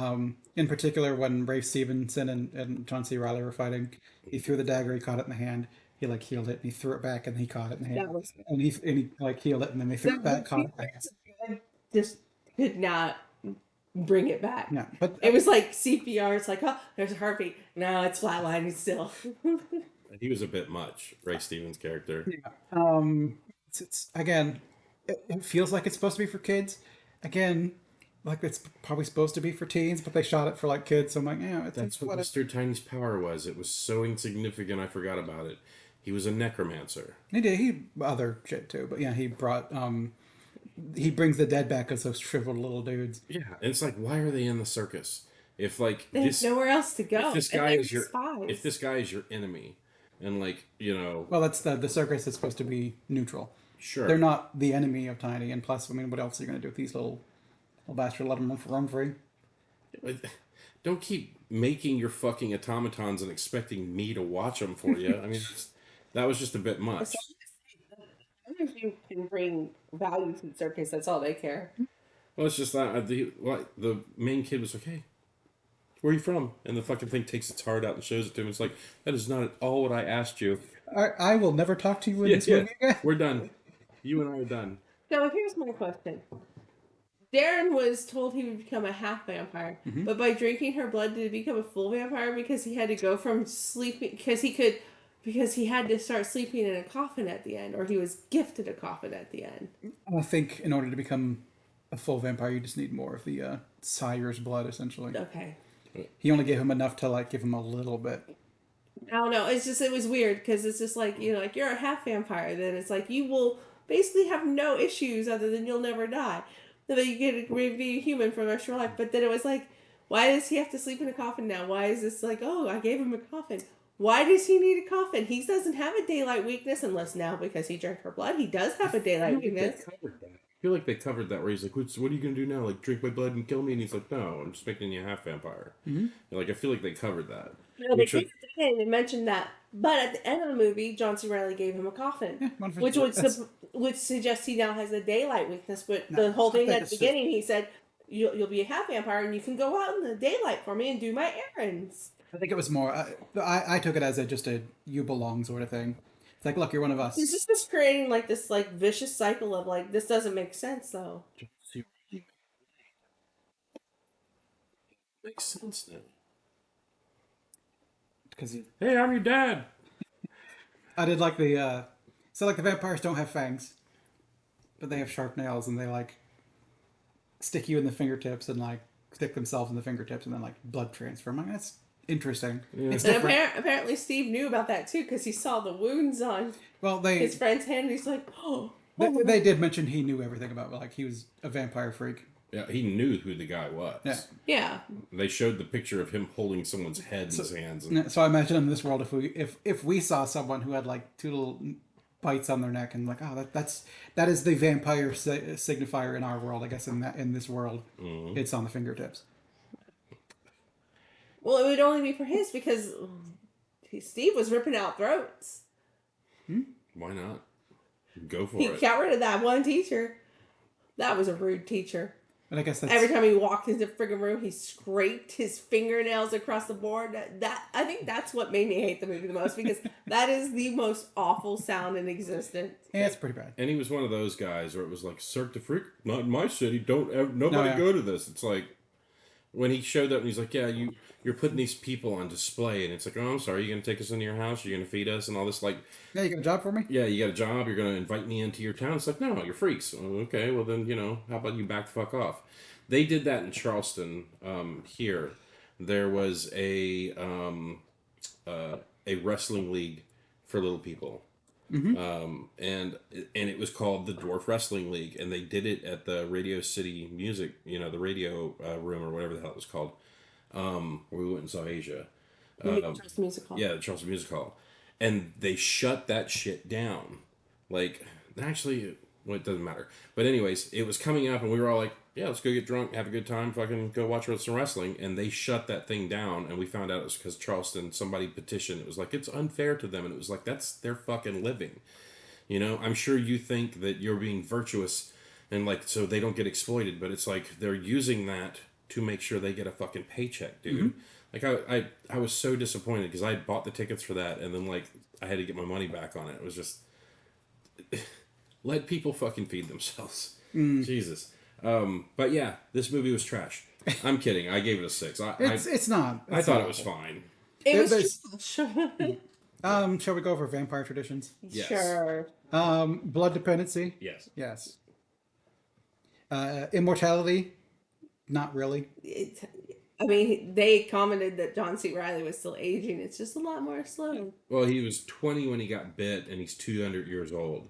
[SPEAKER 1] in particular when Rafe Stevenson and John C. Riley were fighting, he threw the dagger, he caught it in the hand, he like healed it, and he threw it back, and he caught it in the
[SPEAKER 2] That
[SPEAKER 1] hand,
[SPEAKER 2] was
[SPEAKER 1] and he like healed it, and then they threw it back, caught it in the hand.
[SPEAKER 2] I just could not bring it back.
[SPEAKER 1] Yeah, but
[SPEAKER 2] It was like CPR. It's like, oh, there's a heartbeat. No, it's flatlining still.
[SPEAKER 3] And he was a bit much, Ray Stevens' character.
[SPEAKER 1] it's again, it feels like it's supposed to be for kids. Again, like it's probably supposed to be for teens, but they shot it for like kids. So I'm like, yeah,
[SPEAKER 3] That's what
[SPEAKER 1] what.
[SPEAKER 3] Mr. Tiny's power was. It was so insignificant, I forgot about it. He was a necromancer.
[SPEAKER 1] He did. He other shit too, but yeah, he brought. He brings the dead back as those shriveled little dudes.
[SPEAKER 3] Yeah, and it's like, why are they in the circus? If like
[SPEAKER 2] They have nowhere else to go.
[SPEAKER 3] if this
[SPEAKER 2] And
[SPEAKER 3] guy
[SPEAKER 2] they
[SPEAKER 3] is
[SPEAKER 2] were
[SPEAKER 3] your,
[SPEAKER 2] spies.
[SPEAKER 3] if this guy is your enemy, and like
[SPEAKER 1] Well, that's the circus is supposed to be neutral.
[SPEAKER 3] sure,
[SPEAKER 1] They're not the enemy of Tiny, and plus, I mean, what else are you going to do with these little bastards? Let them run free.
[SPEAKER 3] but don't keep making your fucking automatons and expecting me to watch them for you. I mean, that was just a bit much.
[SPEAKER 2] As long as you can bring value to the circus, that's all they care.
[SPEAKER 3] Well, it's just that the main kid was like, "Hey, where are you from?" And the fucking thing takes its heart out and shows it to him. It's like, that is not at all what I asked you.
[SPEAKER 1] I will never talk to you in
[SPEAKER 3] Yeah,
[SPEAKER 1] this
[SPEAKER 3] yeah.
[SPEAKER 1] movie again.
[SPEAKER 3] We're done. You and I are done.
[SPEAKER 2] So here's my question. Darren was told he would become a half vampire, but by drinking her blood, did he become a full vampire because he had to go from sleeping because he had to start sleeping in a coffin at the end, or he was gifted a coffin at the end.
[SPEAKER 1] I think in order to become a full vampire, you just need more of the sire's blood, essentially.
[SPEAKER 2] Okay.
[SPEAKER 1] He only gave him enough to like give him a little bit.
[SPEAKER 2] I don't know. It's just, it was weird because it's just like, like you're a half vampire. Then it's like you will basically have no issues other than you'll never die. And then you get to be human for the rest of your life. But then it was like, why does he have to sleep in a coffin now? Why is this like, oh, I gave him a coffin. Why does he need a coffin? He doesn't have a daylight weakness unless now because he drank her blood. He does have a daylight weakness.
[SPEAKER 3] I feel like they covered that where he's like, what are you going to do now? Like, drink my blood and kill me? And he's like, no, I'm just making you a half vampire. Mm-hmm. Like, I feel like they covered that.
[SPEAKER 2] No, they did they mentioned that, but at the end of the movie, John C. Reilly gave him a coffin, which suggests he now has a daylight weakness. But the whole thing at the beginning, he said, "You'll be a half vampire, and you can go out in the daylight for me and do my errands."
[SPEAKER 1] I think it was more. I took it as just a you belong sort of thing. It's like, look, you're one of us.
[SPEAKER 2] This is just creating like this like vicious cycle of like this doesn't make sense though.
[SPEAKER 3] Makes sense now.
[SPEAKER 1] Because
[SPEAKER 3] Hey, I'm your dad.
[SPEAKER 1] I did like the. So like the vampires don't have fangs, but they have sharp nails, and they like stick you in the fingertips and like stick themselves in the fingertips, and then like blood transfer. I'm like, that's interesting.
[SPEAKER 3] Yeah.
[SPEAKER 1] It's
[SPEAKER 2] And
[SPEAKER 1] different.
[SPEAKER 2] apparently Steve knew about that too because he saw the wounds on
[SPEAKER 1] Well,
[SPEAKER 2] his friend's hand. And he's like, oh.
[SPEAKER 1] they did mention he knew everything about like he was a vampire freak.
[SPEAKER 3] Yeah, he knew who the guy was.
[SPEAKER 1] Yeah.
[SPEAKER 2] Yeah.
[SPEAKER 3] They showed the picture of him holding someone's head in his hands. And,
[SPEAKER 1] Yeah, so I imagine in this world, if we saw someone who had like two little bites on their neck and like, oh, that is the vampire signifier in our world. I guess in this world, it's on the fingertips.
[SPEAKER 2] Well, it would only be for his because Steve was ripping out throats.
[SPEAKER 3] why not? Go for
[SPEAKER 2] He
[SPEAKER 3] it.
[SPEAKER 2] got rid of that one teacher. That was a rude teacher.
[SPEAKER 1] But I guess that's
[SPEAKER 2] Every time he walked into the friggin' room, he scraped his fingernails across the board. That I think that's what made me hate the movie the most because that is the most awful sound in existence.
[SPEAKER 1] yeah, it's pretty bad.
[SPEAKER 3] And he was one of those guys where it was like, Cirque du Freak, not in my city. Don't ever, nobody
[SPEAKER 1] yeah.
[SPEAKER 3] go to this. It's like, when he showed up and he's like, yeah, you're putting these people on display. And it's like, oh, I'm sorry, you're going to take us into your house? You're going to feed us and all this? Like,
[SPEAKER 1] Yeah, you got a job for me?
[SPEAKER 3] yeah, you got a job. You're going to invite me into your town. It's like, no, you're freaks. Oh, okay, well then, how about you back the fuck off? They did that in Charleston. Here, there was a wrestling league for little people, and it was called the Dwarf Wrestling League, and they did it at the Radio City Music, the radio room or whatever the hell it was called, where we went and saw Asia.
[SPEAKER 2] Just music hall.
[SPEAKER 3] Yeah, the Charleston Music Hall. And they shut that shit down. Like, actually, well, it doesn't matter. But anyways, it was coming up and we were all like, yeah, let's go get drunk, have a good time, fucking go watch some wrestling. And they shut that thing down and we found out it was because Charleston, somebody petitioned. It was like, it's unfair to them. And it was like, that's their fucking living. I'm sure you think that you're being virtuous and like, so they don't get exploited. But it's like, they're using that to make sure they get a fucking paycheck, dude. Like I was so disappointed because I bought the tickets for that and then like I had to get my money back on it. It was just let people fucking feed themselves. Jesus. But yeah, this movie was trash. I'm kidding. I gave it a 6.
[SPEAKER 1] It's not.
[SPEAKER 3] I thought it was fine.
[SPEAKER 2] It was
[SPEAKER 1] There's-
[SPEAKER 2] trash.
[SPEAKER 1] Shall we go over vampire traditions?
[SPEAKER 3] Yes.
[SPEAKER 2] Sure.
[SPEAKER 1] Blood dependency.
[SPEAKER 3] Yes.
[SPEAKER 1] Yes. Immortality. Not really.
[SPEAKER 2] I mean, they commented that John C. Reilly was still aging. It's just a lot more slow.
[SPEAKER 3] Well, he was 20 when he got bit, and he's 200 years old,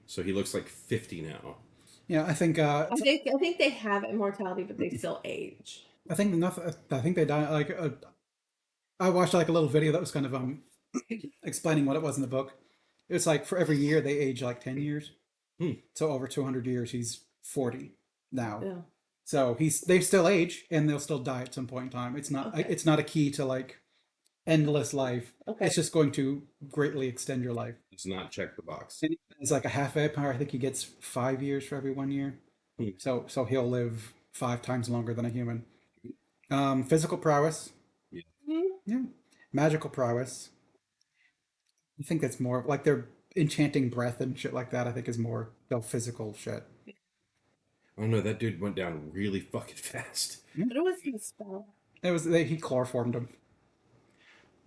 [SPEAKER 3] so he looks like 50 now.
[SPEAKER 1] Yeah, I think.
[SPEAKER 2] I think they have immortality, but they still age.
[SPEAKER 1] I think they die. Like I watched like a little video that was kind of explaining what it was in the book. It was like for every year they age like 10 years. So over 200 years, he's 40 now.
[SPEAKER 2] Yeah.
[SPEAKER 1] So they still age and they'll still die at some point in time. It's not
[SPEAKER 2] Okay.
[SPEAKER 1] it's not a key to like endless life.
[SPEAKER 2] Okay.
[SPEAKER 1] It's just going to greatly extend your life.
[SPEAKER 3] Does not check the box.
[SPEAKER 1] And it's like a half vampire. I think he gets 5 years for every 1 year. So he'll live 5 times longer than a human. Physical prowess.
[SPEAKER 3] Yeah.
[SPEAKER 1] Yeah. Magical prowess. I think that's more like their enchanting breath and shit like that. I think is more physical shit.
[SPEAKER 3] Oh no, that dude went down really fucking fast.
[SPEAKER 2] But it wasn't a spell.
[SPEAKER 1] He chloroformed him.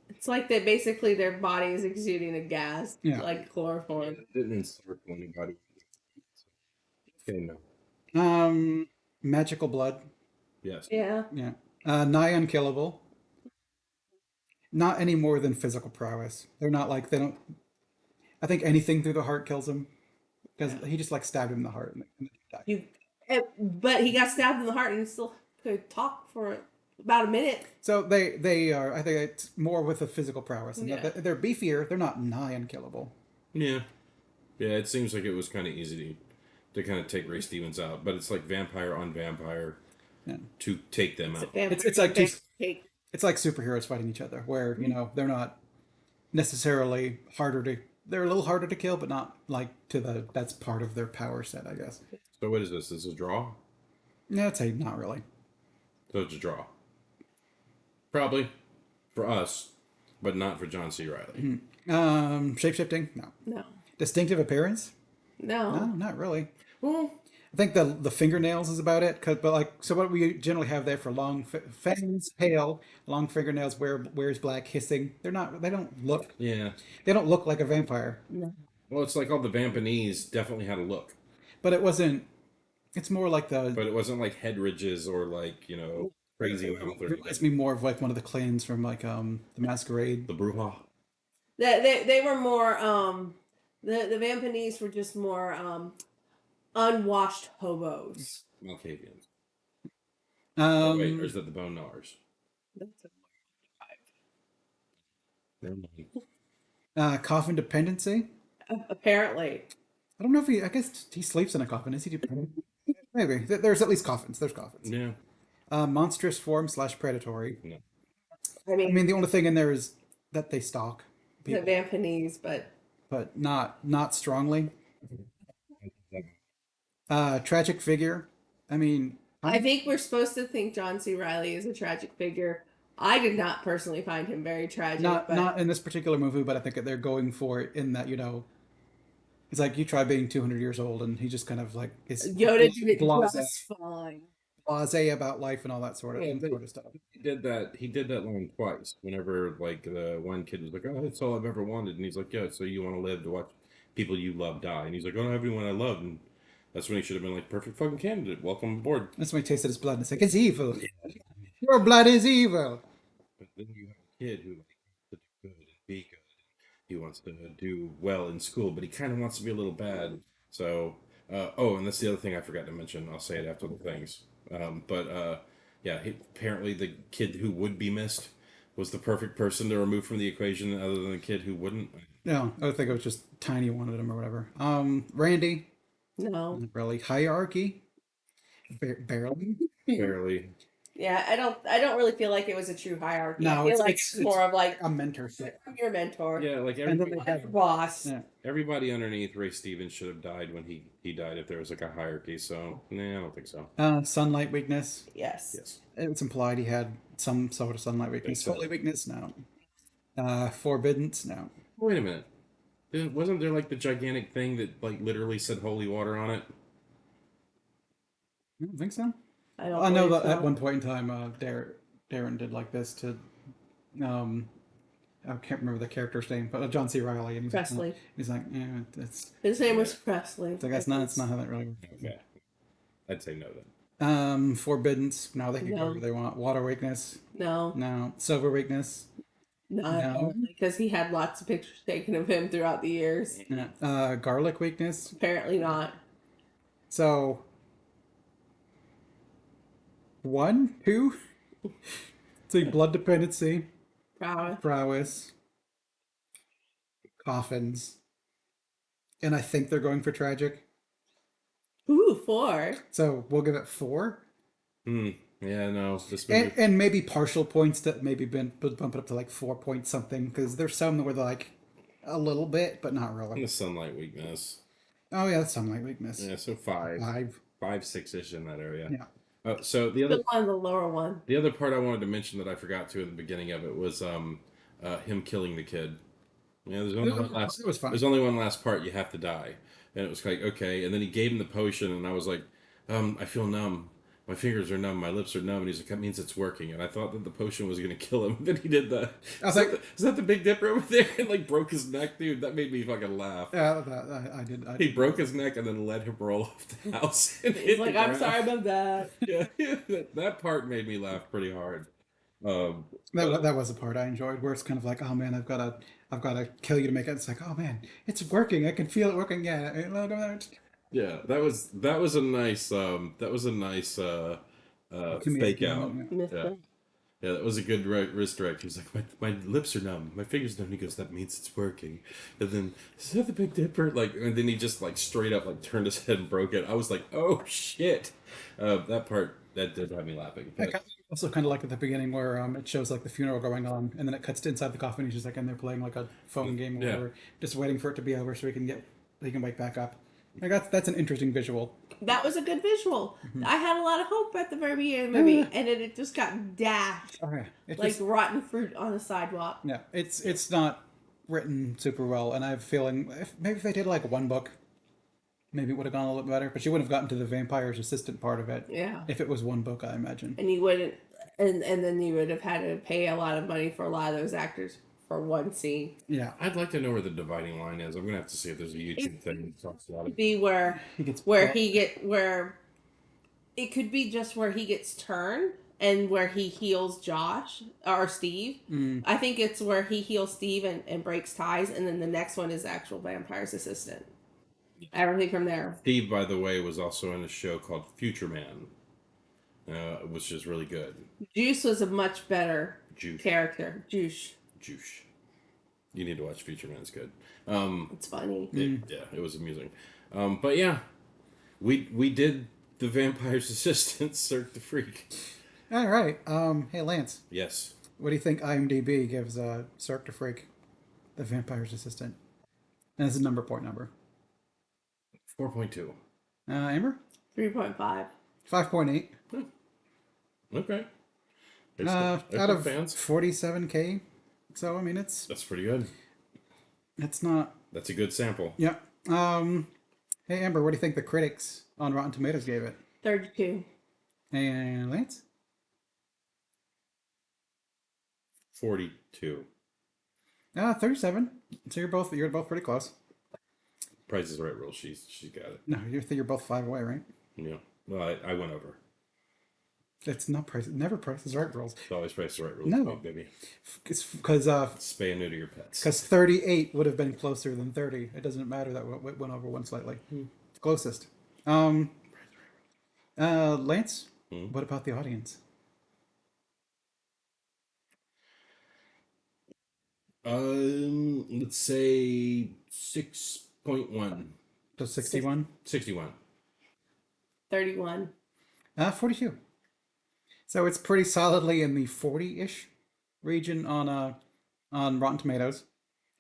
[SPEAKER 2] It's like they basically their body is exuding a gas,
[SPEAKER 1] Yeah.
[SPEAKER 2] like chloroform.
[SPEAKER 3] It didn't encircle anybody. Okay, no.
[SPEAKER 1] Magical blood.
[SPEAKER 3] Yes.
[SPEAKER 2] Yeah.
[SPEAKER 1] Yeah. Nigh unkillable. Not any more than physical prowess. They're not like they don't. I think anything through the heart kills him because he just like stabbed him in the heart and he died.
[SPEAKER 2] But he got stabbed in the heart and still could talk for about a minute.
[SPEAKER 1] So they are. I think it's more with the physical prowess, and
[SPEAKER 2] Yeah.
[SPEAKER 1] they're beefier. They're not nigh unkillable.
[SPEAKER 3] Yeah. Yeah, it seems like it was kind of easy to kind of take Ray Stevens out, but it's like vampire on vampire
[SPEAKER 1] Yeah.
[SPEAKER 3] to take them out.
[SPEAKER 1] It's like
[SPEAKER 2] Take-
[SPEAKER 1] it's like superheroes fighting each other, where they're not necessarily harder to. They're a little harder to kill, but not like that's part of their power set, I guess.
[SPEAKER 3] So what is this? This is a draw?
[SPEAKER 1] No, I'd say not really.
[SPEAKER 3] So it's a draw. Probably for us, but not for John C. Reilly.
[SPEAKER 1] Shapeshifting, no.
[SPEAKER 2] No.
[SPEAKER 1] Distinctive appearance,
[SPEAKER 2] No.
[SPEAKER 1] no, not really.
[SPEAKER 3] Well,
[SPEAKER 1] I think the fingernails is about it. But like, so what we generally have there for long fangs, pale, long fingernails, wears black, hissing. They don't look.
[SPEAKER 3] yeah.
[SPEAKER 1] They don't look like a vampire.
[SPEAKER 2] No.
[SPEAKER 3] Well, it's like all the Vampanese definitely had a look,
[SPEAKER 1] But it wasn't. It's more like
[SPEAKER 3] but it wasn't like head ridges or like crazy mouth or
[SPEAKER 1] It reminds me more of like one of the clans from like the Masquerade.
[SPEAKER 3] the Bruja.
[SPEAKER 2] They were more the Vampanese were just more unwashed hobos.
[SPEAKER 3] Malkavians. Oh, wait, or
[SPEAKER 1] Um,
[SPEAKER 3] is that the Bone Gnawers?
[SPEAKER 2] That's a
[SPEAKER 3] Never mind.
[SPEAKER 1] Coffin Dependency.
[SPEAKER 2] apparently.
[SPEAKER 1] I don't know if he. I guess he sleeps in a coffin. Is he dependent? Maybe. There's at least coffins. There's coffins.
[SPEAKER 3] Yeah.
[SPEAKER 1] Monstrous form / predatory.
[SPEAKER 3] No.
[SPEAKER 2] I
[SPEAKER 1] I mean,
[SPEAKER 2] mean,
[SPEAKER 1] the only thing in there is that they stalk
[SPEAKER 2] the
[SPEAKER 1] people,
[SPEAKER 2] Vampanese, but
[SPEAKER 1] but not strongly. Tragic figure. I mean,
[SPEAKER 2] I think we're supposed to think John C. Riley is a tragic figure. I did not personally find him very tragic, but
[SPEAKER 1] not in this particular movie, but I think that they're going for it in that it's like you try being 200 years old, and he just kind of like is
[SPEAKER 2] Yoda did it
[SPEAKER 1] blase
[SPEAKER 2] just fine.
[SPEAKER 1] blase about life and all that
[SPEAKER 3] Yeah, but
[SPEAKER 1] sort of stuff.
[SPEAKER 3] he did that. He did that line twice. Whenever like the one kid was like, "Oh, that's all I've ever wanted," and he's like, "Yeah, so you want to live to watch people you love die?" And he's like, "I don't have anyone I love," and that's when he should have been like, "Perfect fucking candidate. Welcome aboard."
[SPEAKER 1] That's when he tasted his blood, and it's like it's evil. Your blood is evil.
[SPEAKER 3] But then you have a kid who like wants to do good and be good. He wants to do well in school, but he kind of wants to be a little bad. So, oh, and that's the other thing I forgot to mention. I'll say it after the things. Yeah, apparently the kid who would be missed was the perfect person to remove from the equation, other than the kid who wouldn't.
[SPEAKER 1] No, I think it was just Tiny wanted him or whatever. Randy,
[SPEAKER 2] No.
[SPEAKER 1] not really. Hierarchy, barely.
[SPEAKER 3] Barely.
[SPEAKER 2] Yeah, I don't really feel like it was a true hierarchy. I
[SPEAKER 1] No,
[SPEAKER 2] feel
[SPEAKER 1] it's
[SPEAKER 2] like
[SPEAKER 1] it's,
[SPEAKER 2] it's more of like
[SPEAKER 1] a mentorship.
[SPEAKER 2] I'm your mentor.
[SPEAKER 3] Yeah, like
[SPEAKER 1] And then
[SPEAKER 3] everybody,
[SPEAKER 1] they
[SPEAKER 2] I'm your
[SPEAKER 1] have
[SPEAKER 2] boss.
[SPEAKER 1] yeah.
[SPEAKER 3] everybody underneath Ray Stevens should have died when he died if there was like a hierarchy. So, nah, I don't think so.
[SPEAKER 1] Sunlight weakness.
[SPEAKER 2] Yes.
[SPEAKER 3] Yes.
[SPEAKER 1] It's implied he had some sort of sunlight weakness.
[SPEAKER 3] so.
[SPEAKER 1] Holy weakness, no. Forbiddance, no.
[SPEAKER 3] Wait a minute. Wasn't there like the gigantic thing that like literally said holy water on it?
[SPEAKER 1] I don't think so.
[SPEAKER 2] I don't
[SPEAKER 1] I know
[SPEAKER 2] believe
[SPEAKER 1] that at
[SPEAKER 2] so.
[SPEAKER 1] one point in time, Darren did like this to, um, I can't remember the character's name, but John C. Riley, and
[SPEAKER 2] Presley.
[SPEAKER 1] He's like, yeah, it's
[SPEAKER 2] His name was Presley.
[SPEAKER 1] like that's not how that really works.
[SPEAKER 3] Okay. I'd say no then.
[SPEAKER 1] Forbiddance. Now they can go
[SPEAKER 2] No.
[SPEAKER 1] wherever they want. Water weakness.
[SPEAKER 2] No,
[SPEAKER 1] No. Silver weakness.
[SPEAKER 2] not
[SPEAKER 1] No.
[SPEAKER 2] because he had lots of pictures taken of him throughout the years.
[SPEAKER 1] No. Garlic weakness.
[SPEAKER 2] Apparently not.
[SPEAKER 1] So 1, 2. See, blood dependency,
[SPEAKER 2] Prowess.
[SPEAKER 1] prowess, coffins, and I think they're going for tragic.
[SPEAKER 2] Ooh, 4.
[SPEAKER 1] So we'll give it 4,
[SPEAKER 3] Yeah, no. This movie.
[SPEAKER 1] and maybe partial points that maybe bump it up to like 4 point something because there's some where they're like a little bit, but not really.
[SPEAKER 3] The sunlight weakness.
[SPEAKER 1] Oh yeah, that's sunlight weakness.
[SPEAKER 3] Yeah, so 5.
[SPEAKER 1] 5.
[SPEAKER 3] 5, 6-ish in that area.
[SPEAKER 1] Yeah.
[SPEAKER 3] So
[SPEAKER 2] The one, the lower one.
[SPEAKER 3] the other part I wanted to mention that I forgot to at the beginning of it was him killing the kid. Yeah,
[SPEAKER 1] It was fun.
[SPEAKER 3] there's only one last part. You have to die, and it was like okay. And then he gave him the potion, and I was like, I feel numb. My fingers are numb. My lips are numb. And he's like, that means it's working. And I thought that the potion was going to kill him. Then he did that.
[SPEAKER 1] I was like,
[SPEAKER 3] is that the Big Dipper over there? And like broke his neck, dude. That made me fucking laugh.
[SPEAKER 1] yeah, I did.
[SPEAKER 3] He broke his neck and then let him roll off the house. And
[SPEAKER 2] He's
[SPEAKER 3] hit
[SPEAKER 2] like,
[SPEAKER 3] the
[SPEAKER 2] I'm
[SPEAKER 3] ground.
[SPEAKER 2] sorry about that.
[SPEAKER 3] Yeah, that part made me laugh pretty hard.
[SPEAKER 1] That was the part I enjoyed, where it's kind of like, oh man, I've got to kill you to make it. It's like, oh man, it's working. I can feel it working. Yeah,
[SPEAKER 3] Yeah, that was a nice fake out.
[SPEAKER 1] moment.
[SPEAKER 2] Missed
[SPEAKER 3] Yeah.
[SPEAKER 2] that.
[SPEAKER 3] Yeah, that was a good wrist direct. He was like, my lips are numb, my fingers numb. He goes, that means it's working. And then, is that the Big Dipper? Like, and then he just like straight up like turned his head and broke it. I was like, oh shit. That part that did have me laughing.
[SPEAKER 1] I
[SPEAKER 3] But,
[SPEAKER 1] also kind of like at the beginning where it shows like the funeral going on, and then it cuts to inside the coffin. He's just like in there playing like a phone game or
[SPEAKER 3] Yeah.
[SPEAKER 1] whatever, just waiting for it to be over so he can wake back up. Like that's an interesting visual.
[SPEAKER 2] That was a good visual.
[SPEAKER 1] Mm-hmm.
[SPEAKER 2] I had a lot of hope at the very beginning of the movie, and then it just got dashed
[SPEAKER 1] Oh yeah, it's
[SPEAKER 2] like
[SPEAKER 1] just,
[SPEAKER 2] rotten fruit on the sidewalk.
[SPEAKER 1] yeah, it's not written super well, and I have a feeling maybe if they did like one book, maybe it would have gone a little bit better. But you wouldn't have gotten to the vampire's assistant part of it.
[SPEAKER 2] Yeah.
[SPEAKER 1] If it was one book, I imagine.
[SPEAKER 2] And you wouldn't, and then you would have had to pay a lot of money for a lot of those actors for one scene.
[SPEAKER 1] Yeah,
[SPEAKER 3] I'd like to know where the dividing line is. I'm gonna have to see if there's a YouTube thing that talks about it.
[SPEAKER 2] Be where
[SPEAKER 1] gets
[SPEAKER 2] where it could be just where he gets turned and where he heals Josh or Steve. I think it's where he heals Steve and breaks ties, and then the next one is the actual vampire's assistant. Everything from there.
[SPEAKER 3] Steve, by the way, was also in a show called Future Man. which is really good.
[SPEAKER 2] Juice was a much better
[SPEAKER 3] Juice.
[SPEAKER 2] character. Juice.
[SPEAKER 3] Juice. You need to watch Future Man. It's good.
[SPEAKER 2] It's funny.
[SPEAKER 3] It was amusing. But yeah, we did the Vampire's Assistant, Cirque du Freak.
[SPEAKER 1] All right. Hey, Lance,
[SPEAKER 3] Yes.
[SPEAKER 1] what do you think IMDb gives Cirque du Freak, the Vampire's Assistant? And this is a number.
[SPEAKER 3] 4.2.
[SPEAKER 1] Amber?
[SPEAKER 2] 3.5.
[SPEAKER 1] 5.8.
[SPEAKER 3] Okay.
[SPEAKER 1] Out of
[SPEAKER 3] fans.
[SPEAKER 1] 47K. So, I mean,
[SPEAKER 3] That's pretty good.
[SPEAKER 1] it's not.
[SPEAKER 3] That's a good sample.
[SPEAKER 1] Yeah. Hey, Amber, what do you think the critics on Rotten Tomatoes gave it?
[SPEAKER 2] 32.
[SPEAKER 1] And Lance?
[SPEAKER 3] 42.
[SPEAKER 1] 37. So you're both pretty close.
[SPEAKER 3] Price is Right rule. She's got it.
[SPEAKER 1] No, you're both 5 away, right?
[SPEAKER 3] Yeah. Well, I went over.
[SPEAKER 1] It's not never Price is Right rules.
[SPEAKER 3] It's always Price is Right rule.
[SPEAKER 1] No.
[SPEAKER 3] Baby.
[SPEAKER 1] It's because
[SPEAKER 3] Spay and neuter your pets.
[SPEAKER 1] 38 would have been closer than 30. It doesn't matter that it went over one slightly. It's closest. Lance, what about the audience?
[SPEAKER 3] Let's say 6.1.
[SPEAKER 1] So 61?
[SPEAKER 3] 61.
[SPEAKER 2] 31.
[SPEAKER 1] 42. So it's pretty solidly in the 40-ish region on Rotten Tomatoes,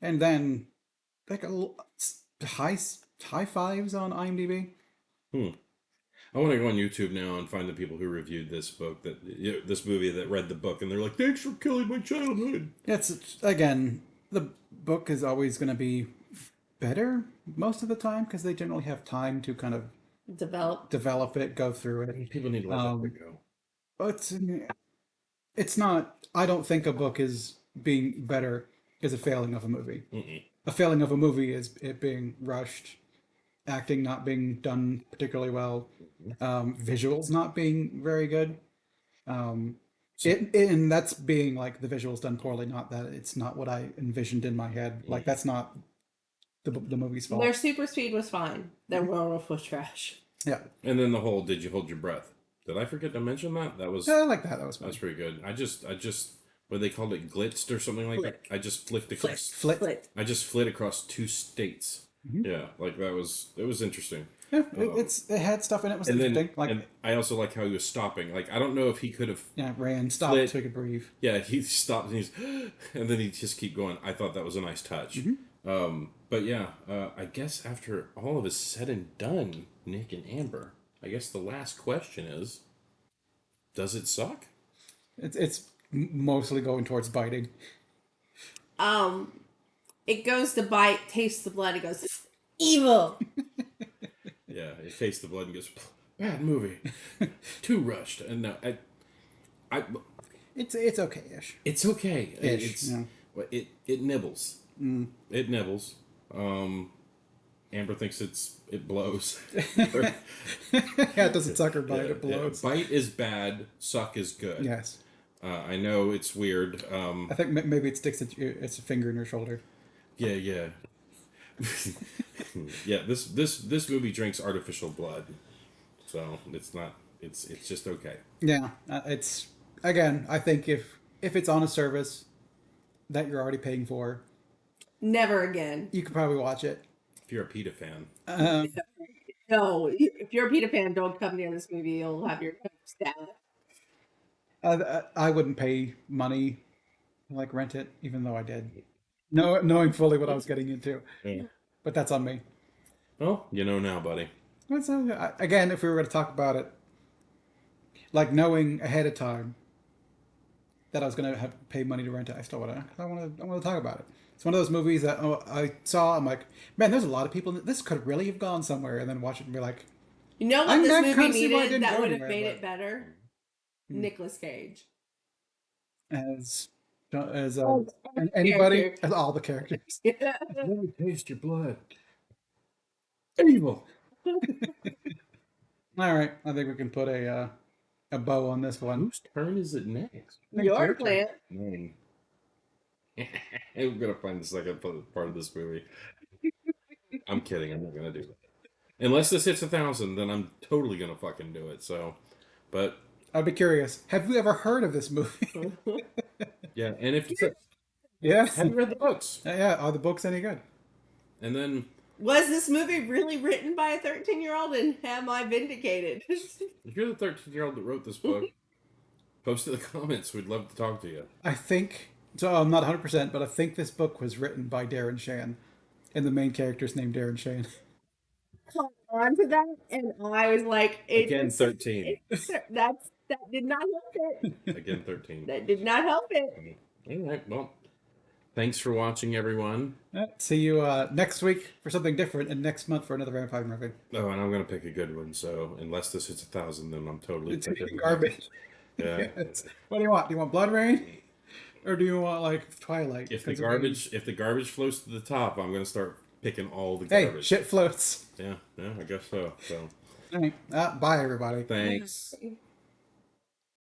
[SPEAKER 1] and then like high fives on IMDb.
[SPEAKER 3] I want to go on YouTube now and find the people who reviewed this book, this movie, that read the book, and they're like, "Thanks for killing my childhood."
[SPEAKER 1] It's again, the book is always going to be better most of the time because they generally have time to kind of develop it, go through it.
[SPEAKER 3] People need to let that book go.
[SPEAKER 1] But it's not. I don't think a book is being better is a failing of a movie. A failing of a movie is it being rushed, acting not being done particularly well, visuals not being very good. And that's being like the visuals done poorly, not that it's not what I envisioned in my head. Like that's not the movie's fault.
[SPEAKER 2] Their super speed was fine. Their werewolf was trash.
[SPEAKER 1] Yeah,
[SPEAKER 3] And then the whole "Did you hold your breath?" Did I forget to mention that? That was
[SPEAKER 1] I like that. That was fun.
[SPEAKER 3] that's pretty good. I just what they called it, blitzed or something like that. I just flipped across.
[SPEAKER 1] Flit.
[SPEAKER 3] I just flit across 2 states. Yeah, like it was interesting.
[SPEAKER 1] Yeah, it had stuff in it. Was
[SPEAKER 3] And
[SPEAKER 1] interesting.
[SPEAKER 3] then,
[SPEAKER 1] Like
[SPEAKER 3] and I also like how he was stopping. Like I don't know if he could have.
[SPEAKER 1] yeah, ran, stopped
[SPEAKER 3] Flit.
[SPEAKER 1] so he could breathe.
[SPEAKER 3] Yeah, he stopped and he's, and then he just keep going. I thought that was a nice touch. But yeah, I guess after all of is said and done, Nick and Amber, I guess the last question is, does it suck?
[SPEAKER 1] It's mostly going towards biting.
[SPEAKER 2] It goes to bite, tastes the blood. It goes, evil.
[SPEAKER 3] Yeah, it tastes the blood and goes, bad movie, too rushed. And no,
[SPEAKER 1] It's okay-ish.
[SPEAKER 3] it's okay.
[SPEAKER 1] Ish, yeah.
[SPEAKER 3] It nibbles. It nibbles. Amber thinks it blows.
[SPEAKER 1] Yeah, it doesn't suck or bite.
[SPEAKER 3] Yeah,
[SPEAKER 1] It blows.
[SPEAKER 3] Bite is bad. Suck is good.
[SPEAKER 1] Yes.
[SPEAKER 3] I know it's weird.
[SPEAKER 1] I think maybe it sticks its finger in your shoulder.
[SPEAKER 3] Yeah. Yeah. This movie drinks artificial blood, so it's not. It's just okay.
[SPEAKER 1] Yeah, it's again. I think if it's on a service that you're already paying for,
[SPEAKER 2] Never again.
[SPEAKER 1] you could probably watch it.
[SPEAKER 3] If you're a PETA fan,
[SPEAKER 2] No, if you're a PETA fan, don't come near this movie. You'll have your nose stabbed.
[SPEAKER 1] I wouldn't pay money to like rent it, even though I did, knowing fully what I was getting into.
[SPEAKER 3] yeah.
[SPEAKER 1] But that's on me.
[SPEAKER 3] Well, you know now, buddy.
[SPEAKER 1] Again, if we were going to talk about it, like knowing ahead of time that I was going to have to pay money to rent it, I still want to. I want to talk about it. It's one of those movies that I saw. I'm like, man, there's a lot of people. This could really have gone somewhere, and then watch it and be like,
[SPEAKER 2] You know what
[SPEAKER 1] I'm
[SPEAKER 2] this
[SPEAKER 1] not
[SPEAKER 2] movie
[SPEAKER 1] gonna see why it
[SPEAKER 2] needed
[SPEAKER 1] didn't
[SPEAKER 2] that
[SPEAKER 1] go
[SPEAKER 2] would have
[SPEAKER 1] anywhere,
[SPEAKER 2] made
[SPEAKER 1] but-
[SPEAKER 2] it better? Nicolas Cage.
[SPEAKER 1] as anybody,
[SPEAKER 2] character.
[SPEAKER 1] as all the characters.
[SPEAKER 3] Let me taste your blood. Evil.
[SPEAKER 1] All right, I think we can put a bow on this one.
[SPEAKER 3] Whose turn is it next?
[SPEAKER 2] Your plant.
[SPEAKER 3] Mine. I'm gonna find the second part of this movie. I'm kidding. I'm not gonna do that. Unless this hits 1,000, then I'm totally gonna fucking do it. So, but
[SPEAKER 1] I'd be curious. Have you ever heard of this movie?
[SPEAKER 3] Yeah, and if
[SPEAKER 1] Yeah.
[SPEAKER 3] have you read the books?
[SPEAKER 1] Yeah. Are the books any good?
[SPEAKER 3] And then
[SPEAKER 2] Was this movie really written by a 13-year-old, and am I vindicated?
[SPEAKER 3] if you're the 13-year-old that wrote this book, post in the comments. We'd love to talk to you.
[SPEAKER 1] I think so. I'm not 100%, but I think this book was written by Darren Shan, and the main character's named Darren Shan.
[SPEAKER 2] Caught on to that, and I was like,
[SPEAKER 3] Again, 13.
[SPEAKER 2] that did not help it.
[SPEAKER 3] Again, 13.
[SPEAKER 2] That did not help it.
[SPEAKER 3] All right. Well, thanks for watching, everyone.
[SPEAKER 1] See you next week for something different, and next month for another vampire movie.
[SPEAKER 3] Oh, and I'm gonna pick a good one. So unless this hits 1,000, then I'm totally
[SPEAKER 1] It's
[SPEAKER 3] picking
[SPEAKER 1] garbage.
[SPEAKER 3] Yeah.
[SPEAKER 1] What do you want? Do you want Blood Rain, or do you want like Twilight?
[SPEAKER 3] If the
[SPEAKER 1] 'Cause
[SPEAKER 3] garbage floats to the top, I'm gonna start picking all the
[SPEAKER 1] hey,
[SPEAKER 3] garbage.
[SPEAKER 1] shit floats.
[SPEAKER 3] Yeah, I guess so. So
[SPEAKER 1] All right. Bye, everybody.
[SPEAKER 3] thanks.